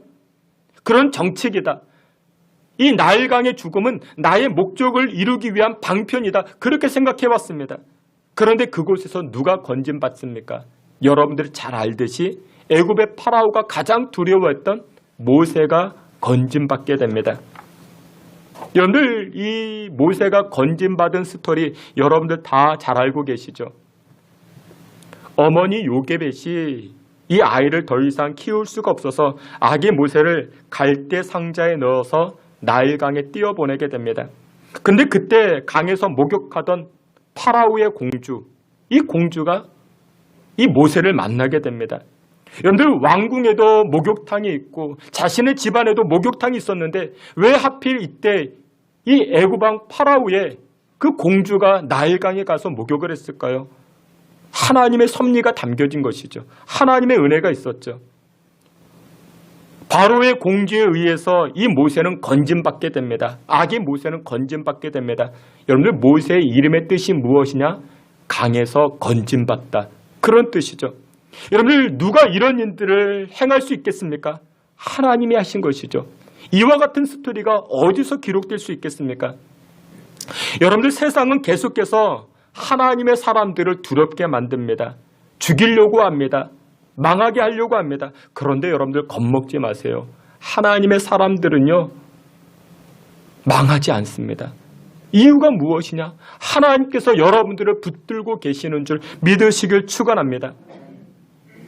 B: 그런 정책이다. 이 나일강의 죽음은 나의 목적을 이루기 위한 방편이다. 그렇게 생각해왔습니다. 그런데 그곳에서 누가 건진받습니까? 여러분들이 잘 알듯이 애굽의 파라오가 가장 두려워했던 모세가 건진받게 됩니다. 여러분들 이 모세가 건진받은 스토리 여러분들 다 잘 알고 계시죠? 어머니 요게벳이 이 아이를 더 이상 키울 수가 없어서 아기 모세를 갈대 상자에 넣어서 나일강에 띄어보내게 됩니다. 근데 그때 강에서 목욕하던 파라오의 공주, 이 공주가 이 모세를 만나게 됩니다. 여러분들 왕궁에도 목욕탕이 있고 자신의 집안에도 목욕탕이 있었는데 왜 하필 이때 이 애굽왕 파라오의 그 공주가 나일강에 가서 목욕을 했을까요? 하나님의 섭리가 담겨진 것이죠. 하나님의 은혜가 있었죠. 바로의 공주에 의해서 이 모세는 건진받게 됩니다. 아기 모세는 건진받게 됩니다. 여러분들 모세의 이름의 뜻이 무엇이냐? 강에서 건진받다. 그런 뜻이죠. 여러분들 누가 이런 일들을 행할 수 있겠습니까? 하나님이 하신 것이죠. 이와 같은 스토리가 어디서 기록될 수 있겠습니까? 여러분들 세상은 계속해서 하나님의 사람들을 두렵게 만듭니다. 죽이려고 합니다. 망하게 하려고 합니다. 그런데 여러분들 겁먹지 마세요. 하나님의 사람들은요 망하지 않습니다. 이유가 무엇이냐? 하나님께서 여러분들을 붙들고 계시는 줄 믿으시길 축원합니다.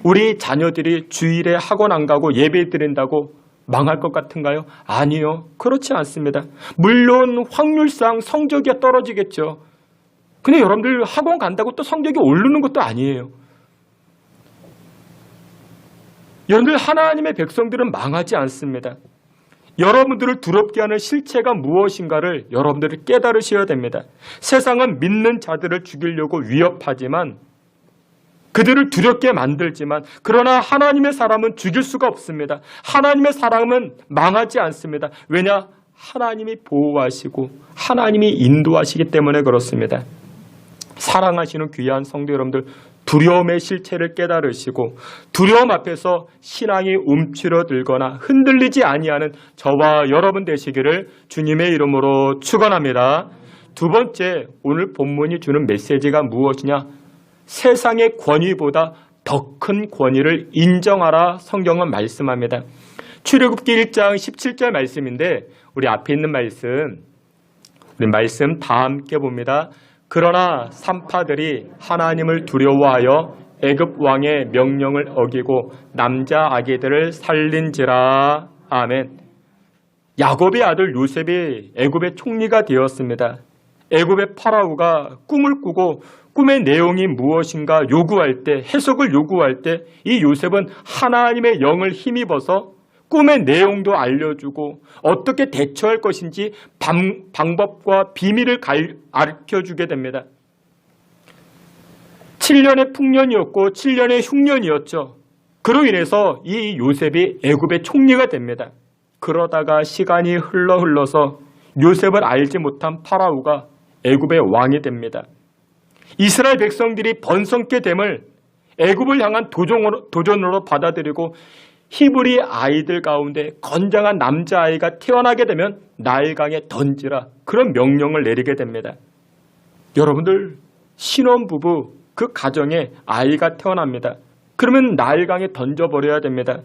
B: 우리 자녀들이 주일에 학원 안 가고 예배 드린다고 망할 것 같은가요? 아니요. 그렇지 않습니다. 물론 확률상 성적이 떨어지겠죠. 근데 여러분들 학원 간다고 또 성적이 오르는 것도 아니에요. 여러분들 하나님의 백성들은 망하지 않습니다. 여러분들을 두렵게 하는 실체가 무엇인가를 여러분들이 깨달으셔야 됩니다. 세상은 믿는 자들을 죽이려고 위협하지만 그들을 두렵게 만들지만 그러나 하나님의 사람은 죽일 수가 없습니다. 하나님의 사람은 망하지 않습니다. 왜냐? 하나님이 보호하시고 하나님이 인도하시기 때문에 그렇습니다. 사랑하시는 귀한 성도 여러분들, 두려움의 실체를 깨달으시고 두려움 앞에서 신앙이 움츠러들거나 흔들리지 아니하는 저와 여러분 되시기를 주님의 이름으로 축원합니다. 두 번째, 오늘 본문이 주는 메시지가 무엇이냐? 세상의 권위보다 더 큰 권위를 인정하라. 성경은 말씀합니다. 출애굽기 1장 17절 말씀인데 우리 앞에 있는 우리 말씀 다 함께 봅니다. 그러나 산파들이 하나님을 두려워하여 애굽 왕의 명령을 어기고 남자 아기들을 살린지라. 아멘. 야곱의 아들 요셉이 애굽의 총리가 되었습니다. 애굽의 파라오가 꿈을 꾸고 꿈의 내용이 무엇인가 요구할 때, 해석을 요구할 때 이 요셉은 하나님의 영을 힘입어서 꿈의 내용도 알려주고 어떻게 대처할 것인지 방법과 비밀을 가르쳐주게 됩니다. 7년의 풍년이었고 7년의 흉년이었죠. 그로 인해서 이 요셉이 애굽의 총리가 됩니다. 그러다가 시간이 흘러서 요셉을 알지 못한 파라오가 애굽의 왕이 됩니다. 이스라엘 백성들이 번성케 됨을 애굽을 향한 도전으로 받아들이고 히브리 아이들 가운데 건장한 남자아이가 태어나게 되면 나일강에 던지라, 그런 명령을 내리게 됩니다. 여러분들, 신혼부부 그 가정에 아이가 태어납니다. 그러면 나일강에 던져버려야 됩니다.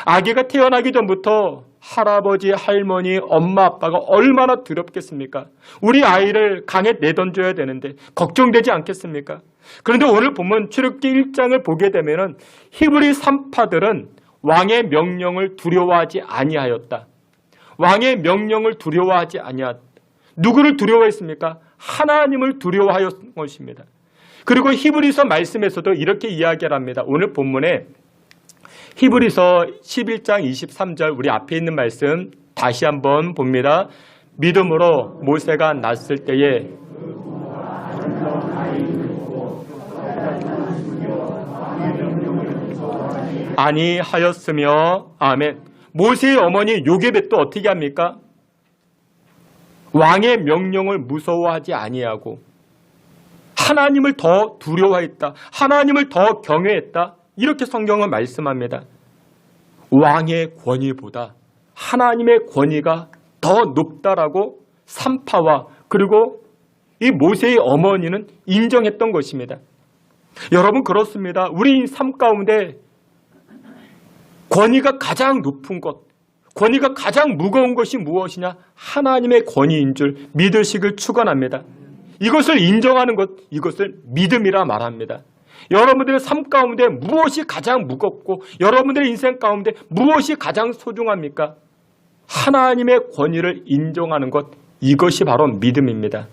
B: 아기가 태어나기 전부터 할아버지, 할머니, 엄마, 아빠가 얼마나 두렵겠습니까? 우리 아이를 강에 내던져야 되는데 걱정되지 않겠습니까? 그런데 오늘 보면 출애굽기 1장을 보게 되면은 히브리 산파들은 왕의 명령을 두려워하지 아니하였다. 왕의 명령을 두려워하지 아니하였다. 누구를 두려워했습니까? 하나님을 두려워하였던 것입니다. 그리고 히브리서 말씀에서도 이렇게 이야기를 합니다. 오늘 본문에 히브리서 11장 23절 우리 앞에 있는 말씀 다시 한번 봅니다. 믿음으로 모세가 났을 때에 아니하였으며, 아멘. 모세의 어머니 요게벳도 어떻게 합니까? 왕의 명령을 무서워하지 아니하고 하나님을 더 두려워했다. 하나님을 더 경외했다. 이렇게 성경은 말씀합니다. 왕의 권위보다 하나님의 권위가 더 높다라고 산파와 그리고 이 모세의 어머니는 인정했던 것입니다. 여러분, 그렇습니다. 우리 삶 가운데 권위가 가장 높은 것, 권위가 가장 무거운 것이 무엇이냐? 하나님의 권위인 줄 믿으시길 축원합니다. 이것을 인정하는 것, 이것을 믿음이라 말합니다. 여러분들의 삶 가운데 무엇이 가장 무겁고 여러분들의 인생 가운데 무엇이 가장 소중합니까? 하나님의 권위를 인정하는 것, 이것이 바로 믿음입니다.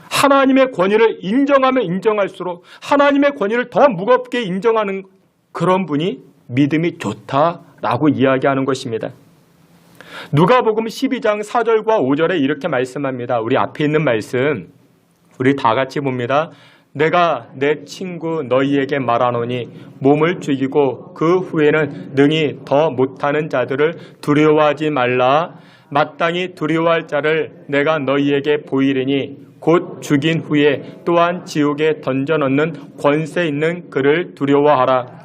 B: 하나님의 권위를 인정하면 인정할수록 하나님의 권위를 더 무겁게 인정하는 그런 분이 믿음이 좋다라고 이야기하는 것입니다. 누가복음 12장 4절과 5절에 이렇게 말씀합니다. 우리 앞에 있는 말씀 우리 다 같이 봅니다. 내가 내 친구 너희에게 말하노니 몸을 죽이고 그 후에는 능히 더 못하는 자들을 두려워하지 말라. 마땅히 두려워할 자를 내가 너희에게 보이리니 곧 죽인 후에 또한 지옥에 던져넣는 권세 있는 그를 두려워하라.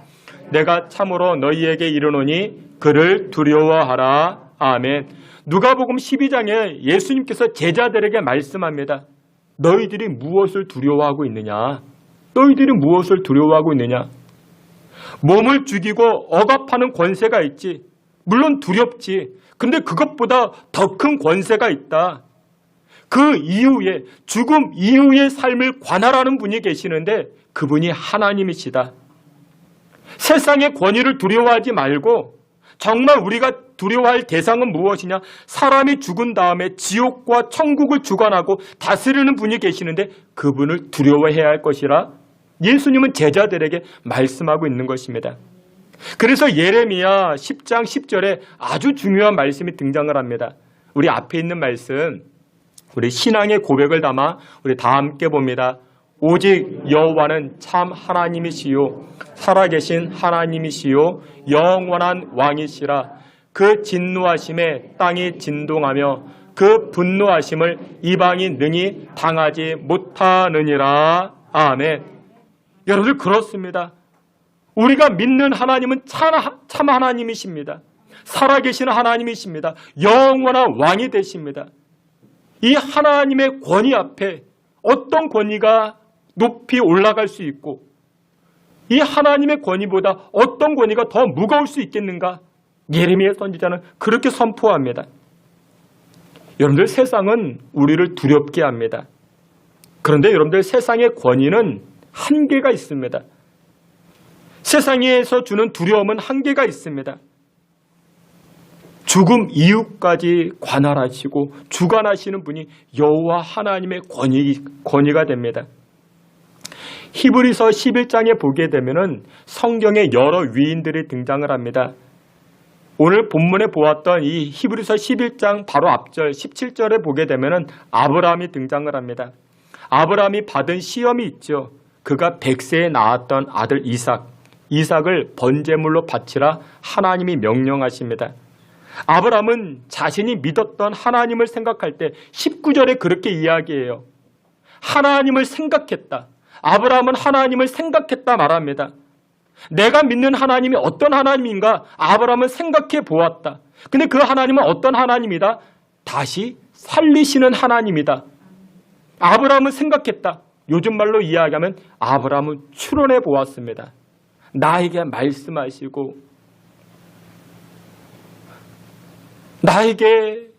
B: 내가 참으로 너희에게 이르노니 그를 두려워하라. 아멘. 누가복음 12장에 예수님께서 제자들에게 말씀합니다. 너희들이 무엇을 두려워하고 있느냐? 너희들이 무엇을 두려워하고 있느냐? 몸을 죽이고 억압하는 권세가 있지. 물론 두렵지. 근데 그것보다 더 큰 권세가 있다. 그 이후에, 죽음 이후의 삶을 관할하는 분이 계시는데 그분이 하나님이시다. 세상의 권위를 두려워하지 말고 정말 우리가 두려워할 대상은 무엇이냐? 사람이 죽은 다음에 지옥과 천국을 주관하고 다스리는 분이 계시는데 그분을 두려워해야 할 것이라 예수님은 제자들에게 말씀하고 있는 것입니다. 그래서 예레미야 10장 10절에 아주 중요한 말씀이 등장을 합니다. 우리 앞에 있는 말씀, 우리 신앙의 고백을 담아 우리 다 함께 봅니다. 오직 여호와는 참 하나님이시요 살아계신 하나님이시요 영원한 왕이시라. 그 진노하심에 땅이 진동하며 그 분노하심을 이방이 능히 당하지 못하느니라. 아멘. 여러분들, 그렇습니다. 우리가 믿는 하나님은 참 하나님이십니다. 살아계신 하나님이십니다. 영원한 왕이 되십니다. 이 하나님의 권위 앞에 어떤 권위가 높이 올라갈 수 있고 이 하나님의 권위보다 어떤 권위가 더 무거울 수 있겠는가? 예레미야 선지자는 그렇게 선포합니다. 여러분들, 세상은 우리를 두렵게 합니다. 그런데 여러분들, 세상의 권위는 한계가 있습니다. 세상에서 주는 두려움은 한계가 있습니다. 죽음 이후까지 관할하시고 주관하시는 분이 여호와 하나님의 권위가 됩니다. 히브리서 11장에 보게 되면은 성경에 여러 위인들이 등장을 합니다. 오늘 본문에 보았던 이 히브리서 11장 바로 앞절 17절에 보게 되면은 아브라함이 등장을 합니다. 아브라함이 받은 시험이 있죠. 그가 100세에 낳았던 아들 이삭을 번제물로 바치라 하나님이 명령하십니다. 아브라함은 자신이 믿었던 하나님을 생각할 때 19절에 그렇게 이야기해요. 하나님을 생각했다. 아브라함은 하나님을 생각했다 말합니다. 내가 믿는 하나님이 어떤 하나님인가 아브라함은 생각해 보았다. 근데 그 하나님은 어떤 하나님이다? 다시 살리시는 하나님이다. 아브라함은 생각했다. 요즘 말로 이야기하면 아브라함은 추론해 보았습니다. 나에게 말씀하시고 나에게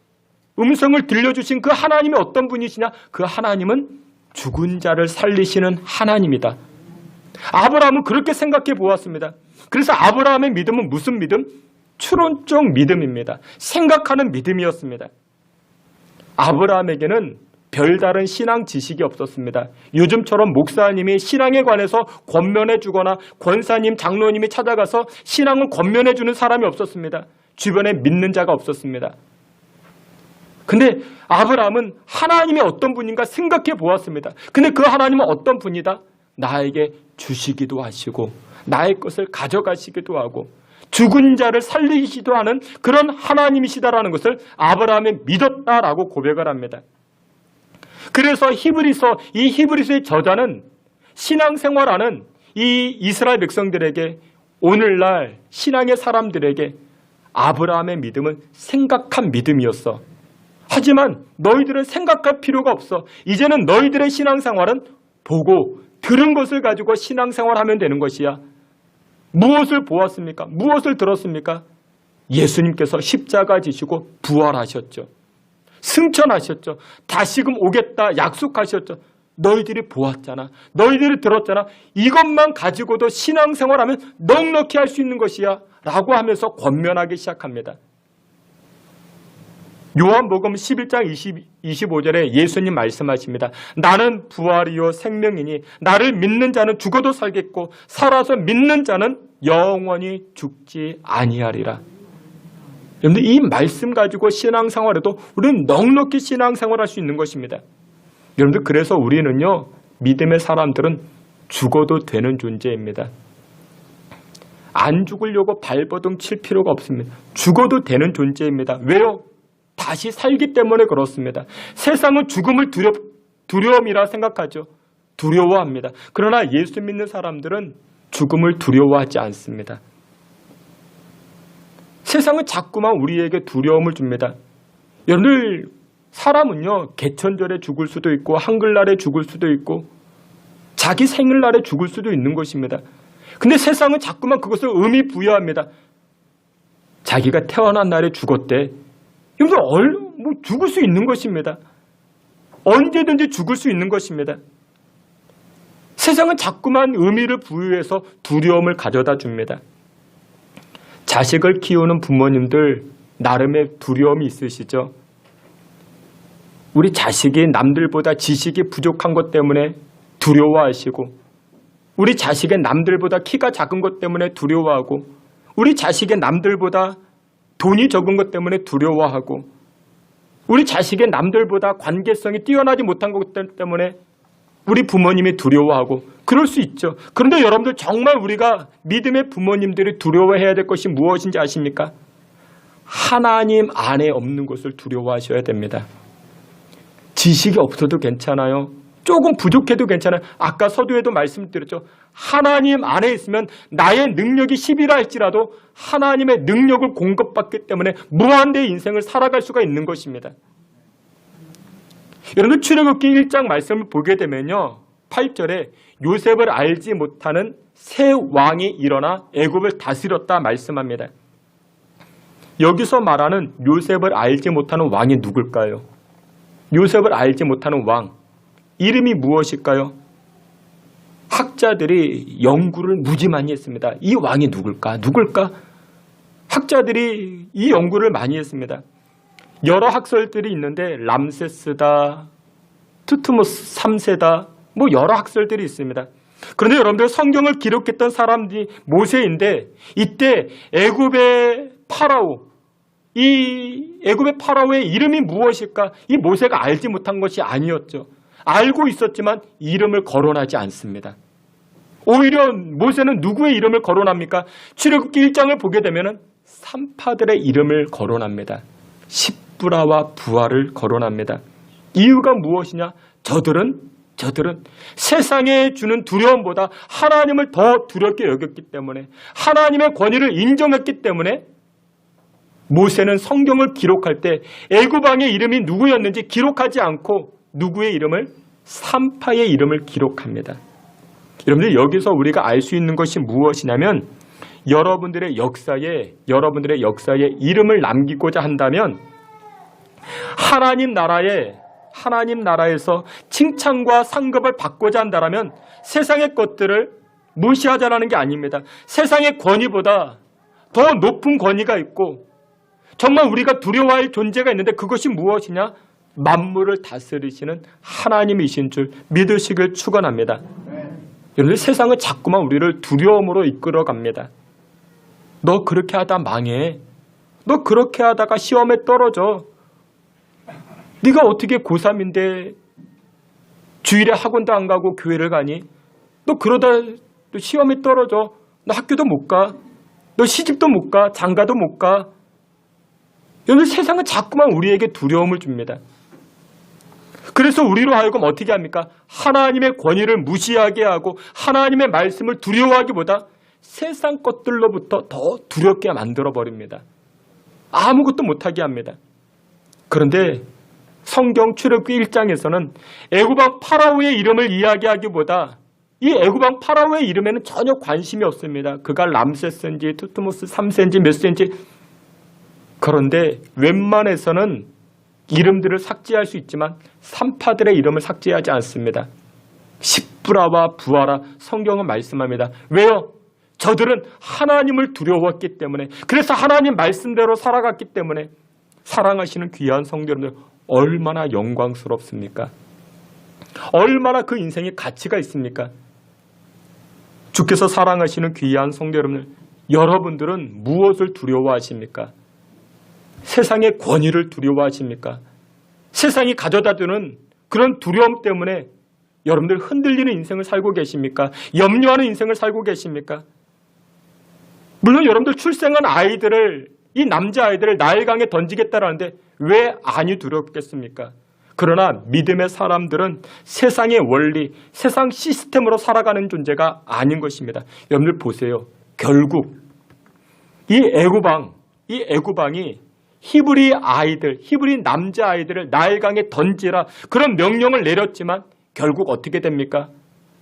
B: 음성을 들려주신 그 하나님이 어떤 분이시냐? 그 하나님은 죽은 자를 살리시는 하나님이다. 아브라함은 그렇게 생각해 보았습니다. 그래서 아브라함의 믿음은 무슨 믿음? 추론적 믿음입니다. 생각하는 믿음이었습니다. 아브라함에게는 별다른 신앙 지식이 없었습니다. 요즘처럼 목사님이 신앙에 관해서 권면해 주거나 권사님, 장로님이 찾아가서 신앙을 권면해 주는 사람이 없었습니다. 주변에 믿는 자가 없었습니다. 근데 아브라함은 하나님이 어떤 분인가 생각해 보았습니다. 근데 그 하나님은 어떤 분이다? 나에게 주시기도 하시고 나의 것을 가져가시기도 하고 죽은 자를 살리시기도 하는 그런 하나님이시다라는 것을 아브라함이 믿었다라고 고백을 합니다. 그래서 이 히브리서의 저자는 신앙생활하는 이 이스라엘 백성들에게 오늘날 신앙의 사람들에게 아브라함의 믿음은 생각한 믿음이었어. 하지만 너희들은 생각할 필요가 없어. 이제는 너희들의 신앙생활은 보고 들은 것을 가지고 신앙생활하면 되는 것이야. 무엇을 보았습니까? 무엇을 들었습니까? 예수님께서 십자가 지시고 부활하셨죠. 승천하셨죠. 다시금 오겠다 약속하셨죠. 너희들이 보았잖아. 너희들이 들었잖아. 이것만 가지고도 신앙생활하면 넉넉히 할 수 있는 것이야 라고 하면서 권면하기 시작합니다. 요한복음 11장 25절에 예수님 말씀하십니다. 나는 부활이요 생명이니 나를 믿는 자는 죽어도 살겠고 살아서 믿는 자는 영원히 죽지 아니하리라. 여러분들 이 말씀 가지고 신앙생활에도 우리는 넉넉히 신앙생활할 수 있는 것입니다. 여러분들 그래서 우리는요 믿음의 사람들은 죽어도 되는 존재입니다. 안 죽으려고 발버둥 칠 필요가 없습니다. 죽어도 되는 존재입니다. 왜요? 다시 살기 때문에 그렇습니다. 세상은 죽음을 두려움이라 생각하죠. 두려워합니다. 그러나 예수 믿는 사람들은 죽음을 두려워하지 않습니다. 세상은 자꾸만 우리에게 두려움을 줍니다. 여러분들 사람은요 개천절에 죽을 수도 있고 한글날에 죽을 수도 있고 자기 생일날에 죽을 수도 있는 것입니다. 근데 세상은 자꾸만 그것을 의미 부여합니다. 자기가 태어난 날에 죽었대. 여러분들 뭐 죽을 수 있는 것입니다. 언제든지 죽을 수 있는 것입니다. 세상은 자꾸만 의미를 부여해서 두려움을 가져다 줍니다. 자식을 키우는 부모님들 나름의 두려움이 있으시죠? 우리 자식이 남들보다 지식이 부족한 것 때문에 두려워하시고 우리 자식의 남들보다 키가 작은 것 때문에 두려워하고 우리 자식의 남들보다 돈이 적은 것 때문에 두려워하고 우리 자식의 남들보다 관계성이 뛰어나지 못한 것 때문에 우리 부모님이 두려워하고 그럴 수 있죠. 그런데 여러분들 정말 우리가 믿음의 부모님들이 두려워해야 될 것이 무엇인지 아십니까? 하나님 안에 없는 것을 두려워하셔야 됩니다. 지식이 없어도 괜찮아요. 조금 부족해도 괜찮아요. 아까 서두에도 말씀드렸죠. 하나님 안에 있으면 나의 능력이 10이라 할지라도 하나님의 능력을 공급받기 때문에 무한대의 인생을 살아갈 수가 있는 것입니다. 여러분 출애굽기 1장 말씀을 보게 되면요. 8절에 요셉을 알지 못하는 새 왕이 일어나 애굽을 다스렸다 말씀합니다. 여기서 말하는 요셉을 알지 못하는 왕이 누굴까요? 요셉을 알지 못하는 왕. 이름이 무엇일까요? 학자들이 연구를 무지 많이 했습니다. 이 왕이 누굴까? 학자들이 이 연구를 많이 했습니다. 여러 학설들이 있는데 람세스다, 투트모스 3세다, 뭐 여러 학설들이 있습니다. 그런데 여러분들 성경을 기록했던 사람들이 모세인데 이때 애굽의 파라오, 이 애굽의 파라오의 이름이 무엇일까? 이 모세가 알지 못한 것이 아니었죠. 알고 있었지만 이름을 거론하지 않습니다. 오히려 모세는 누구의 이름을 거론합니까? 출애굽기 1장을 보게 되면 산파들의 이름을 거론합니다. 십브라와 부하를 거론합니다. 이유가 무엇이냐? 저들은 세상에 주는 두려움보다 하나님을 더 두렵게 여겼기 때문에, 하나님의 권위를 인정했기 때문에 모세는 성경을 기록할 때 애굽 왕의 이름이 누구였는지 기록하지 않고 누구의 이름을? 산파의 이름을 기록합니다. 여러분들, 여기서 우리가 알 수 있는 것이 무엇이냐면 여러분들의 역사에 이름을 남기고자 한다면 하나님 나라에서 칭찬과 상급을 받고자 한다면 세상의 것들을 무시하자라는 게 아닙니다. 세상의 권위보다 더 높은 권위가 있고 정말 우리가 두려워할 존재가 있는데 그것이 무엇이냐? 만물을 다스리시는 하나님이신 줄 믿으시길 축원합니다. 여러분들, 세상은 자꾸만 우리를 두려움으로 이끌어갑니다. 너 그렇게 하다 망해. 너 그렇게 하다가 시험에 떨어져. 네가 어떻게 고3인데 주일에 학원도 안 가고 교회를 가니? 너 그러다 또 시험에 떨어져. 너 학교도 못 가. 너 시집도 못 가. 장가도 못 가. 여러분, 세상은 자꾸만 우리에게 두려움을 줍니다. 그래서 우리로 하여금 어떻게 합니까? 하나님의 권위를 무시하게 하고 하나님의 말씀을 두려워하기보다 세상 것들로부터 더 두렵게 만들어버립니다. 아무것도 못하게 합니다. 그런데 성경 출애굽기 1장에서는 애굽왕 파라오의 이름을 이야기하기보다 이 애굽왕 파라오의 이름에는 전혀 관심이 없습니다. 그가 람세스인지 투트모스 3세인지 몇 세인지. 그런데 웬만해서는 이름들을 삭제할 수 있지만 산파들의 이름을 삭제하지 않습니다. 십브라와 부하라 성경은 말씀합니다. 왜요? 저들은 하나님을 두려웠기 때문에, 그래서 하나님 말씀대로 살아갔기 때문에. 사랑하시는 귀한 성도 여러분들, 얼마나 영광스럽습니까? 얼마나 그 인생에 가치가 있습니까? 주께서 사랑하시는 귀한 성도 여러분들, 여러분들은 무엇을 두려워하십니까? 세상의 권위를 두려워하십니까? 세상이 가져다주는 그런 두려움 때문에 여러분들 흔들리는 인생을 살고 계십니까? 염려하는 인생을 살고 계십니까? 물론 여러분들 출생한 아이들을, 이 남자아이들을 나일강에 던지겠다라는데 왜 안이 두렵겠습니까? 그러나 믿음의 사람들은 세상의 원리, 세상 시스템으로 살아가는 존재가 아닌 것입니다. 여러분들 보세요. 결국 이 애굽왕이 히브리 남자아이들을 나일강에 던지라 그런 명령을 내렸지만 결국 어떻게 됩니까?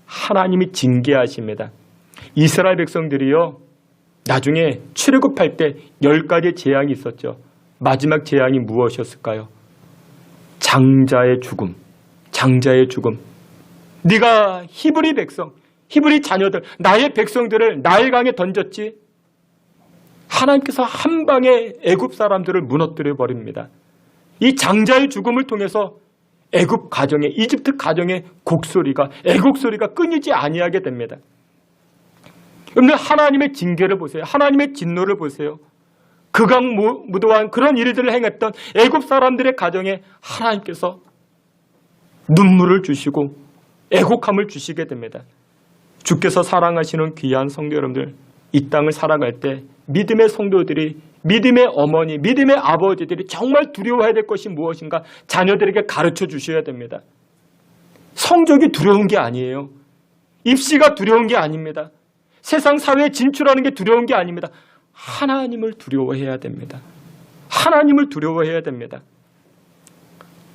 B: 하나님이 징계하십니다. 이스라엘 백성들이요, 나중에 출애굽할 때 10가지 재앙이 있었죠. 마지막 재앙이 무엇이었을까요? 장자의 죽음. 네가 히브리 자녀들, 나의 백성들을 나일강에 던졌지. 하나님께서 한 방에 애굽 사람들을 무너뜨려 버립니다. 이 장자의 죽음을 통해서 애굽 가정에, 이집트 가정의 곡소리가, 애곡소리가 끊이지 아니하게 됩니다. 그런데 하나님의 징계를 보세요. 하나님의 진노를 보세요. 극악무도한 그런 일들을 행했던 애굽 사람들의 가정에 하나님께서 눈물을 주시고 애곡함을 주시게 됩니다. 주께서 사랑하시는 귀한 성도 여러분들, 이 땅을 살아갈 때 믿음의 성도들이, 믿음의 어머니, 믿음의 아버지들이 정말 두려워해야 될 것이 무엇인가 자녀들에게 가르쳐 주셔야 됩니다. 성적이 두려운 게 아니에요. 입시가 두려운 게 아닙니다. 세상 사회에 진출하는 게 두려운 게 아닙니다. 하나님을 두려워해야 됩니다. 하나님을 두려워해야 됩니다.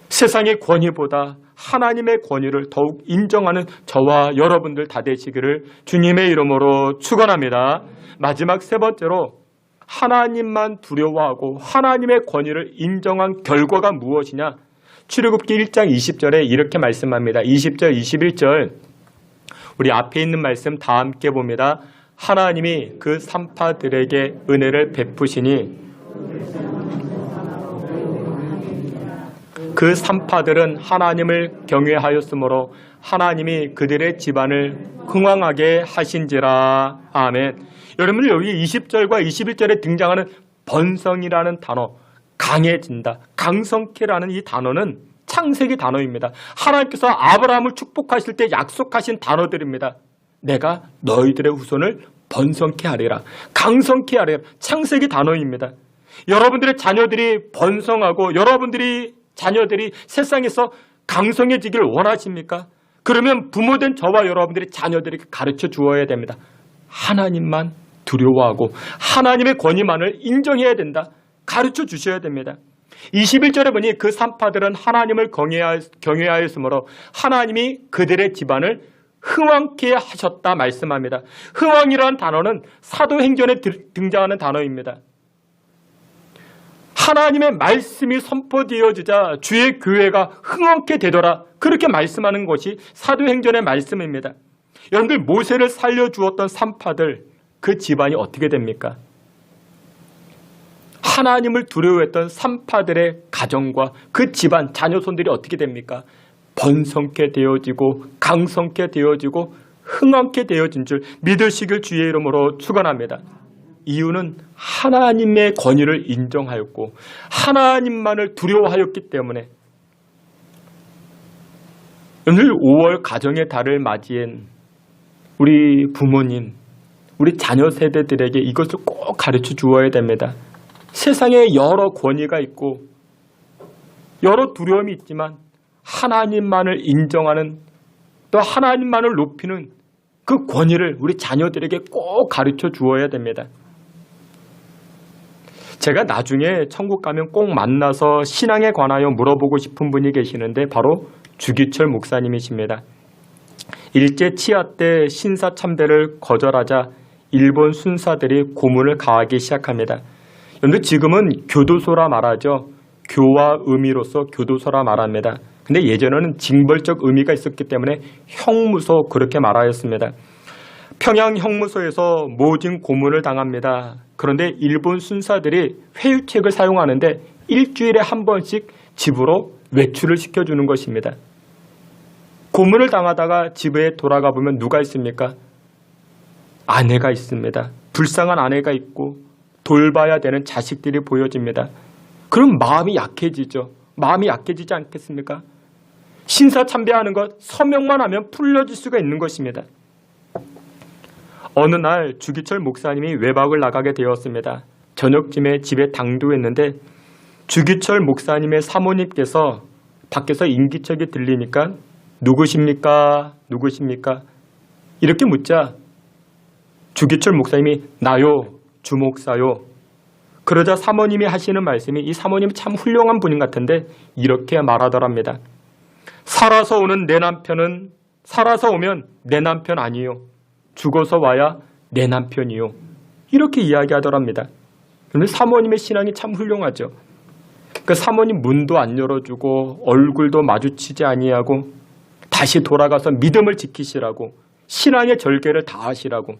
B: 세상의 권위보다 하나님의 권위를 더욱 인정하는 저와 여러분들 다 되시기를 주님의 이름으로 축원합니다. 마지막 세 번째로 하나님만 두려워하고 하나님의 권위를 인정한 결과가 무엇이냐? 출애굽기 1장 20절에 이렇게 말씀합니다. 20절, 21절 우리 앞에 있는 말씀 다 함께 봅니다. 하나님이 그 산파들에게 은혜를 베푸시니 그 산파들은 하나님을 경외하였으므로 하나님이 그들의 집안을 흥왕하게 하신지라. 아멘. 여러분들 여기 20절과 21절에 등장하는 번성이라는 단어, 강해진다, 강성케라는 이 단어는 창세기 단어입니다. 하나님께서 아브라함을 축복하실 때 약속하신 단어들입니다. 내가 너희들의 후손을 번성케 하리라, 강성케 하리라. 창세기 단어입니다. 여러분들의 자녀들이 번성하고 여러분들이 자녀들이 세상에서 강성해지기를 원하십니까? 그러면 부모된 저와 여러분들이 자녀들에게 가르쳐 주어야 됩니다. 하나님만 두려워하고 하나님의 권위만을 인정해야 된다. 가르쳐 주셔야 됩니다. 21절에 보니 그 산파들은 하나님을 경외하였으므로 하나님이 그들의 집안을 흥왕케 하셨다 말씀합니다. 흥왕이라는 단어는 사도행전에 등장하는 단어입니다. 하나님의 말씀이 선포되어지자 주의 교회가 흥왕케 되더라, 그렇게 말씀하는 것이 사도행전의 말씀입니다. 여러분들, 모세를 살려주었던 산파들, 그 집안이 어떻게 됩니까? 하나님을 두려워했던 산파들의 가정과 그 집안, 자녀손들이 어떻게 됩니까? 번성케 되어지고 강성케 되어지고 흥왕케 되어진 줄 믿으시길 주의 이름으로 축원합니다. 이유는 하나님의 권위를 인정하였고 하나님만을 두려워하였기 때문에. 오늘 5월 가정의 달을 맞이한 우리 부모님, 우리 자녀 세대들에게 이것을 꼭 가르쳐 주어야 됩니다. 세상에 여러 권위가 있고 여러 두려움이 있지만 하나님만을 인정하는, 또 하나님만을 높이는 그 권위를 우리 자녀들에게 꼭 가르쳐 주어야 됩니다. 제가 나중에 천국 가면 꼭 만나서 신앙에 관하여 물어보고 싶은 분이 계시는데 바로 주기철 목사님이십니다. 일제 치하 때 신사참배를 거절하자 일본 순사들이 고문을 가하기 시작합니다. 그런데 지금은 교도소라 말하죠. 교와 의미로서 교도소라 말합니다. 근데 예전에는 징벌적 의미가 있었기 때문에 형무소, 그렇게 말하였습니다. 평양 형무소에서 모진 고문을 당합니다. 그런데 일본 순사들이 회유책을 사용하는데 일주일에 한 번씩 집으로 외출을 시켜주는 것입니다. 고문을 당하다가 집에 돌아가 보면 누가 있습니까? 아내가 있습니다. 불쌍한 아내가 있고 돌봐야 되는 자식들이 보여집니다. 그럼 마음이 약해지죠. 마음이 약해지지 않겠습니까? 신사참배하는 것, 서명만 하면 풀려질 수가 있는 것입니다. 어느 날 주기철 목사님이 외박을 나가게 되었습니다. 저녁쯤에 집에 당도했는데 주기철 목사님의 사모님께서 밖에서 인기척이 들리니까 누구십니까? 누구십니까? 이렇게 묻자 주기철 목사님이 나요, 주목사요. 그러자 사모님이 하시는 말씀이, 이 사모님이 참 훌륭한 분인 것 같은데 이렇게 말하더랍니다. 살아서 오는 내 남편은, 살아서 오면 내 남편 아니요, 죽어서 와야 내 남편이요. 이렇게 이야기하더랍니다. 그런데 사모님의 신앙이 참 훌륭하죠. 그 사모님 문도 안 열어주고 얼굴도 마주치지 아니하고 다시 돌아가서 믿음을 지키시라고, 신앙의 절개를 다하시라고.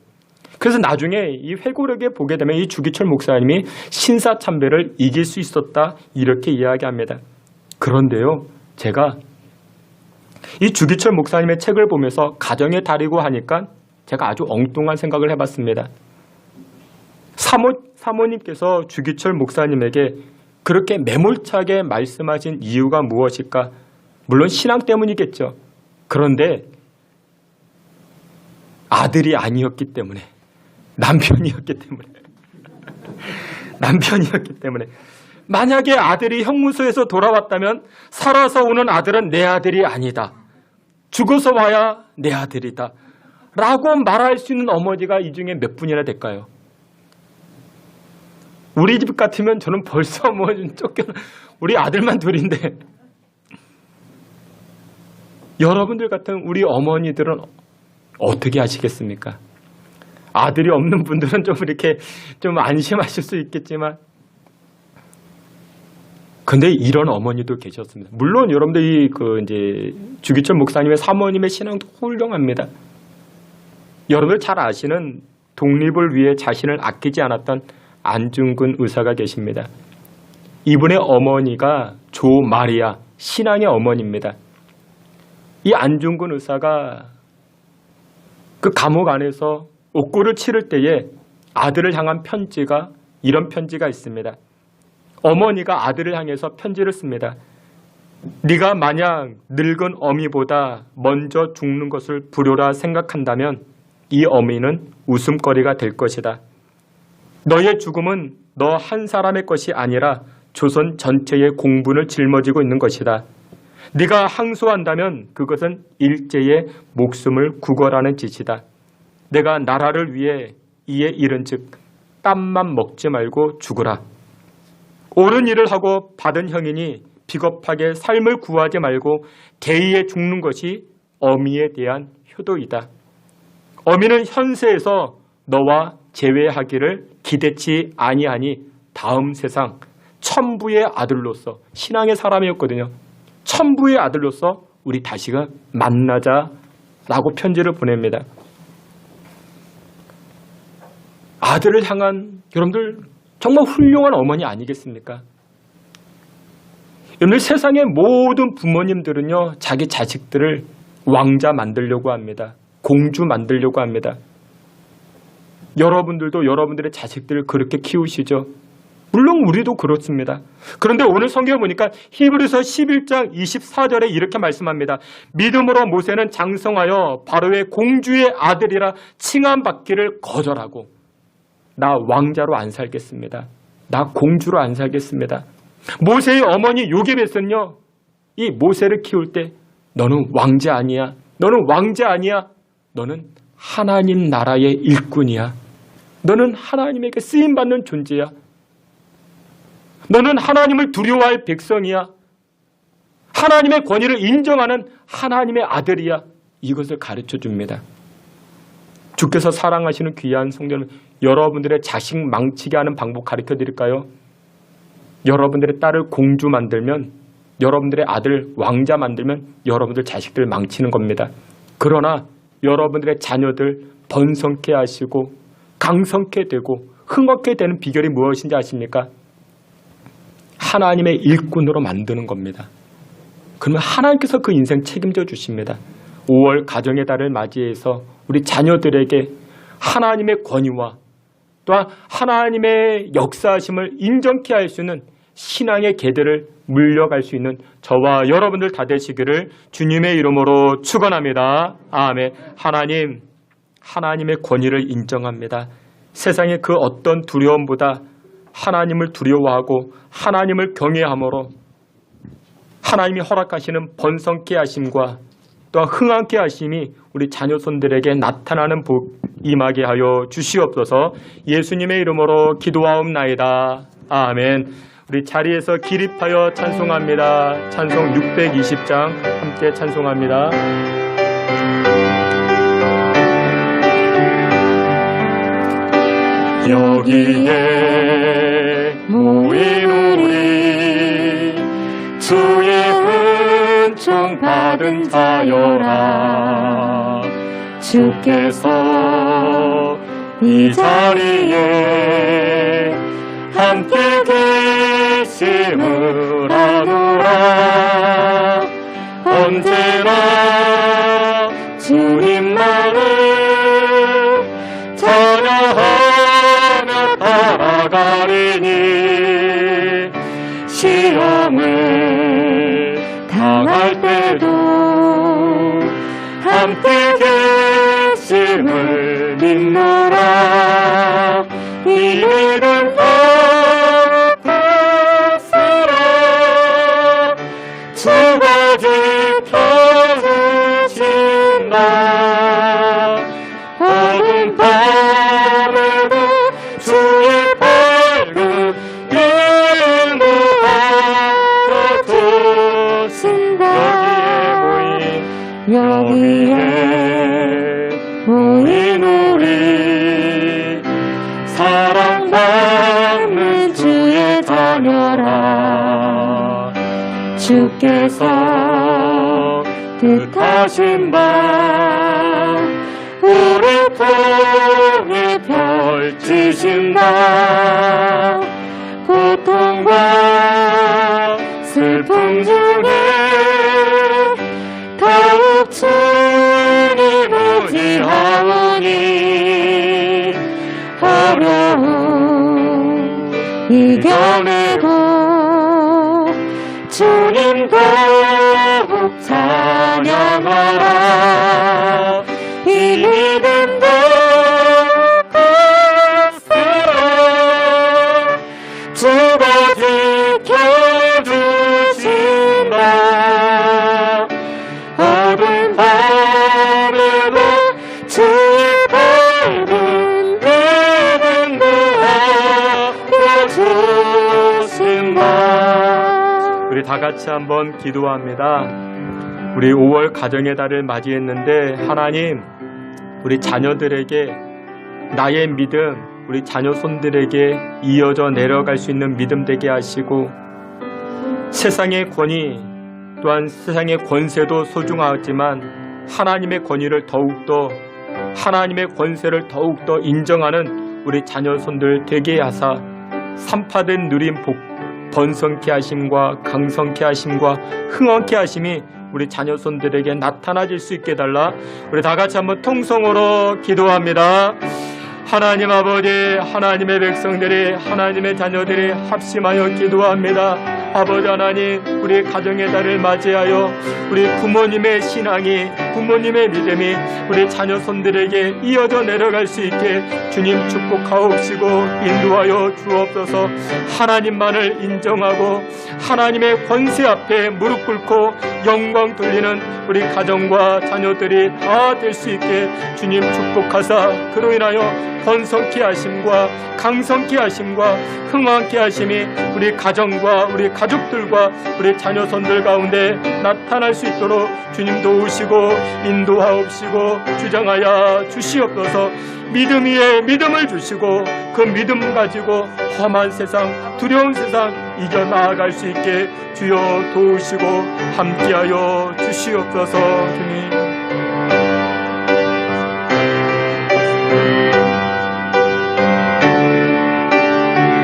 B: 그래서 나중에 이 회고록에 보게 되면 이 주기철 목사님이 신사참배를 이길 수 있었다, 이렇게 이야기합니다. 그런데요, 제가 이 주기철 목사님의 책을 보면서 가정의 달이고 하니까 제가 아주 엉뚱한 생각을 해봤습니다. 사모님께서 주기철 목사님에게 그렇게 매몰차게 말씀하신 이유가 무엇일까? 물론 신앙 때문이겠죠. 그런데 아들이 아니었기 때문에, 남편이었기 때문에 만약에 아들이 형무소에서 돌아왔다면 살아서 오는 아들은 내 아들이 아니다, 죽어서 와야 내 아들이다 라고 말할 수 있는 어머니가 이 중에 몇 분이나 될까요? 우리 집 같으면 저는 벌써 우리 아들만 둘인데, 여러분들 같은 우리 어머니들은 어떻게 하시겠습니까? 아들이 없는 분들은 좀 이렇게 좀 안심하실 수 있겠지만, 근데 이런 어머니도 계셨습니다. 물론 여러분들이 이제 주기철 목사님의 사모님의 신앙도 훌륭합니다. 여러분들 잘 아시는 독립을 위해 자신을 아끼지 않았던 안중근 의사가 계십니다. 이분의 어머니가 조마리아, 신앙의 어머니입니다. 이 안중근 의사가 그 감옥 안에서 옥고를 치를 때에 아들을 향한 편지가, 이런 편지가 있습니다. 어머니가 아들을 향해서 편지를 씁니다. 네가 만약 늙은 어미보다 먼저 죽는 것을 불효라 생각한다면 이 어미는 웃음거리가 될 것이다. 너의 죽음은 너 한 사람의 것이 아니라 조선 전체의 공분을 짊어지고 있는 것이다. 네가 항소한다면 그것은 일제의 목숨을 구걸하는 짓이다. 내가 나라를 위해 이에 이른즉 땀만 먹지 말고 죽으라. 옳은 일을 하고 받은 형이니 비겁하게 삶을 구하지 말고 대의에 죽는 것이 어미에 대한 효도이다. 어미는 현세에서 너와 재회하기를 기대치 아니하니 다음 세상 천부의 아들로서, 신앙의 사람이었거든요. 천부의 아들로서 우리 다시금 만나자라고 편지를 보냅니다. 아들을 향한, 여러분들 정말 훌륭한 어머니 아니겠습니까? 여러분들 세상의 모든 부모님들은요, 자기 자식들을 왕자 만들려고 합니다. 공주 만들려고 합니다. 여러분들도 여러분들의 자식들을 그렇게 키우시죠? 물론 우리도 그렇습니다. 그런데 오늘 성경을 보니까 히브리서 11장 24절에 이렇게 말씀합니다. 믿음으로 모세는 장성하여 바로의 공주의 아들이라 칭함받기를 거절하고 나 왕자로 안 살겠습니다. 나 공주로 안 살겠습니다. 모세의 어머니 요게벳은요, 이 모세를 키울 때 너는 왕자 아니야. 너는 왕자 아니야. 너는 하나님 나라의 일꾼이야. 너는 하나님에게 쓰임받는 존재야. 너는 하나님을 두려워할 백성이야. 하나님의 권위를 인정하는 하나님의 아들이야. 이것을 가르쳐 줍니다. 주께서 사랑하시는 귀한 성도는 여러분들의 자식 망치게 하는 방법 가르쳐 드릴까요? 여러분들의 딸을 공주 만들면, 여러분들의 아들 왕자 만들면 여러분들 자식들 망치는 겁니다. 그러나 여러분들의 자녀들 번성케 하시고 강성케 되고 흥하게 되는 비결이 무엇인지 아십니까? 하나님의 일꾼으로 만드는 겁니다. 그러면 하나님께서 그 인생 책임져 주십니다. 5월 가정의 달을 맞이해서 우리 자녀들에게 하나님의 권위와 또한 하나님의 역사하심을 인정케 할 수 있는 신앙의 계대를 물려갈 수 있는 저와 여러분들 다 되시기를 주님의 이름으로 축원합니다. 아멘. 하나님의 권위를 인정합니다. 세상의 그 어떤 두려움보다 하나님을 두려워하고 하나님을 경외함으로 하나님이 허락하시는 번성케 하심과 또한 흥하게 하심이 우리 자녀손들에게 나타나는 복 임하게 하여 주시옵소서. 예수님의 이름으로 기도하옵나이다. 아멘. 우리 자리에서 기립하여 찬송합니다. 찬송 620장 함께 찬송합니다. 여기에 모인 우리 주의 은총 받은 자여라. 주께서 이 자리에 함께 계심을 아노라. 언제나 주님만을 찬양하며 따라가리니 시험을 당할 때도 함께 계심을 믿노라. 이 믿음 앞에서라 주가 지켜주신다. 어두운 밤에도 주의 밝은 인도 알아주신다. 여기에 모인 우리 사랑받는 주의 자녀라. 주께서 뜻하신 바 우리 통해
A: 걸치신다. 고통과 슬픔 중에 더욱 주님 의지하오니 어려움 이겨내고 주님 더욱 찬양하라. 이 믿음도 굳세라. 주가 지켜주신다. 어두운 밤에도 주의 밝은 믿음도 알려주신다.
B: 우리 다 같이 한번 기도합니다. 우리 5월 가정의 달을 맞이했는데 하나님, 우리 자녀들에게 나의 믿음, 우리 자녀 손들에게 이어져 내려갈 수 있는 믿음 되게 하시고, 세상의 권위 또한 세상의 권세도 소중하지만 하나님의 권위를 더욱더, 하나님의 권세를 더욱더 인정하는 우리 자녀 손들 되게 하사 산파된 누린 복 번성케 하심과 강성케 하심과 흥원케 하심이 우리 자녀 손들에게 나타나질 수 있게 달라. 우리 다 같이 한번 통성으로 기도합니다. 하나님 아버지, 하나님의 백성들이, 하나님의 자녀들이 합심하여 기도합니다. 아버지 하나님, 우리 가정의 달을 맞이하여 우리 부모님의 신앙이, 부모님의 믿음이 우리 자녀 손들에게 이어져 내려갈 수 있게 주님 축복하옵시고 인도하여 주옵소서. 하나님만을 인정하고 하나님의 권세 앞에 무릎 꿇고 영광 돌리는 우리 가정과 자녀들이 다 될 수 있게 주님 축복하사 그로 인하여 번성케 하심과 강성케 하심과 흥왕케 하심이 우리 가정과 우리 가족들과 우리 자녀손들 가운데 나타날 수 있도록 주님 도우시고 인도하옵시고 주장하여 주시옵소서. 믿음 위에 믿음을 주시고 그 믿음 가지고 험한 세상, 두려운 세상 이겨 나아갈 수 있게 주여 도우시고 함께하여 주시옵소서. 주님,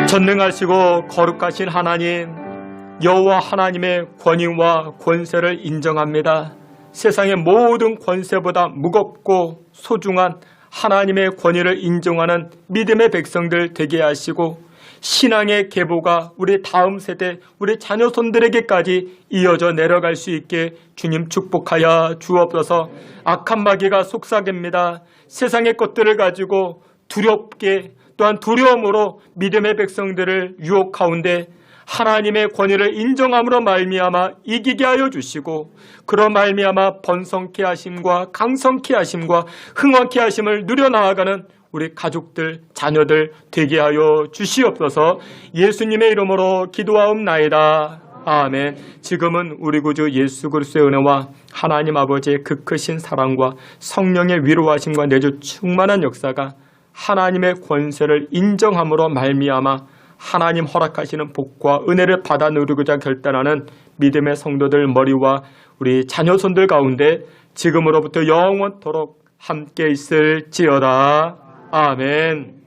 B: 전능하시고 거룩하신 하나님, 여호와 하나님의 권위와 권세를 인정합니다. 세상의 모든 권세보다 무겁고 소중한 하나님의 권위를 인정하는 믿음의 백성들 되게 하시고 신앙의 계보가 우리 다음 세대, 우리 자녀손들에게까지 이어져 내려갈 수 있게 주님 축복하여 주옵소서. 악한 마귀가 속삭입니다. 세상의 것들을 가지고 두렵게 또한 두려움으로 믿음의 백성들을 유혹하운데 하나님의 권위를 인정함으로 말미암아 이기게 하여 주시고 그로 말미암아 번성케 하심과 강성케 하심과 흥왕케 하심을 누려나아가는 우리 가족들, 자녀들 되게 하여 주시옵소서. 예수님의 이름으로 기도하옵나이다. 아멘. 지금은 우리 구주 예수 그리스도의 은혜와 하나님 아버지의 그 크신 사랑과 성령의 위로하심과 내주 충만한 역사가 하나님의 권세를 인정함으로 말미암아 하나님 허락하시는 복과 은혜를 받아 누리고자 결단하는 믿음의 성도들 머리와 우리 자녀손들 가운데 지금으로부터 영원토록 함께 있을지어다. 아멘.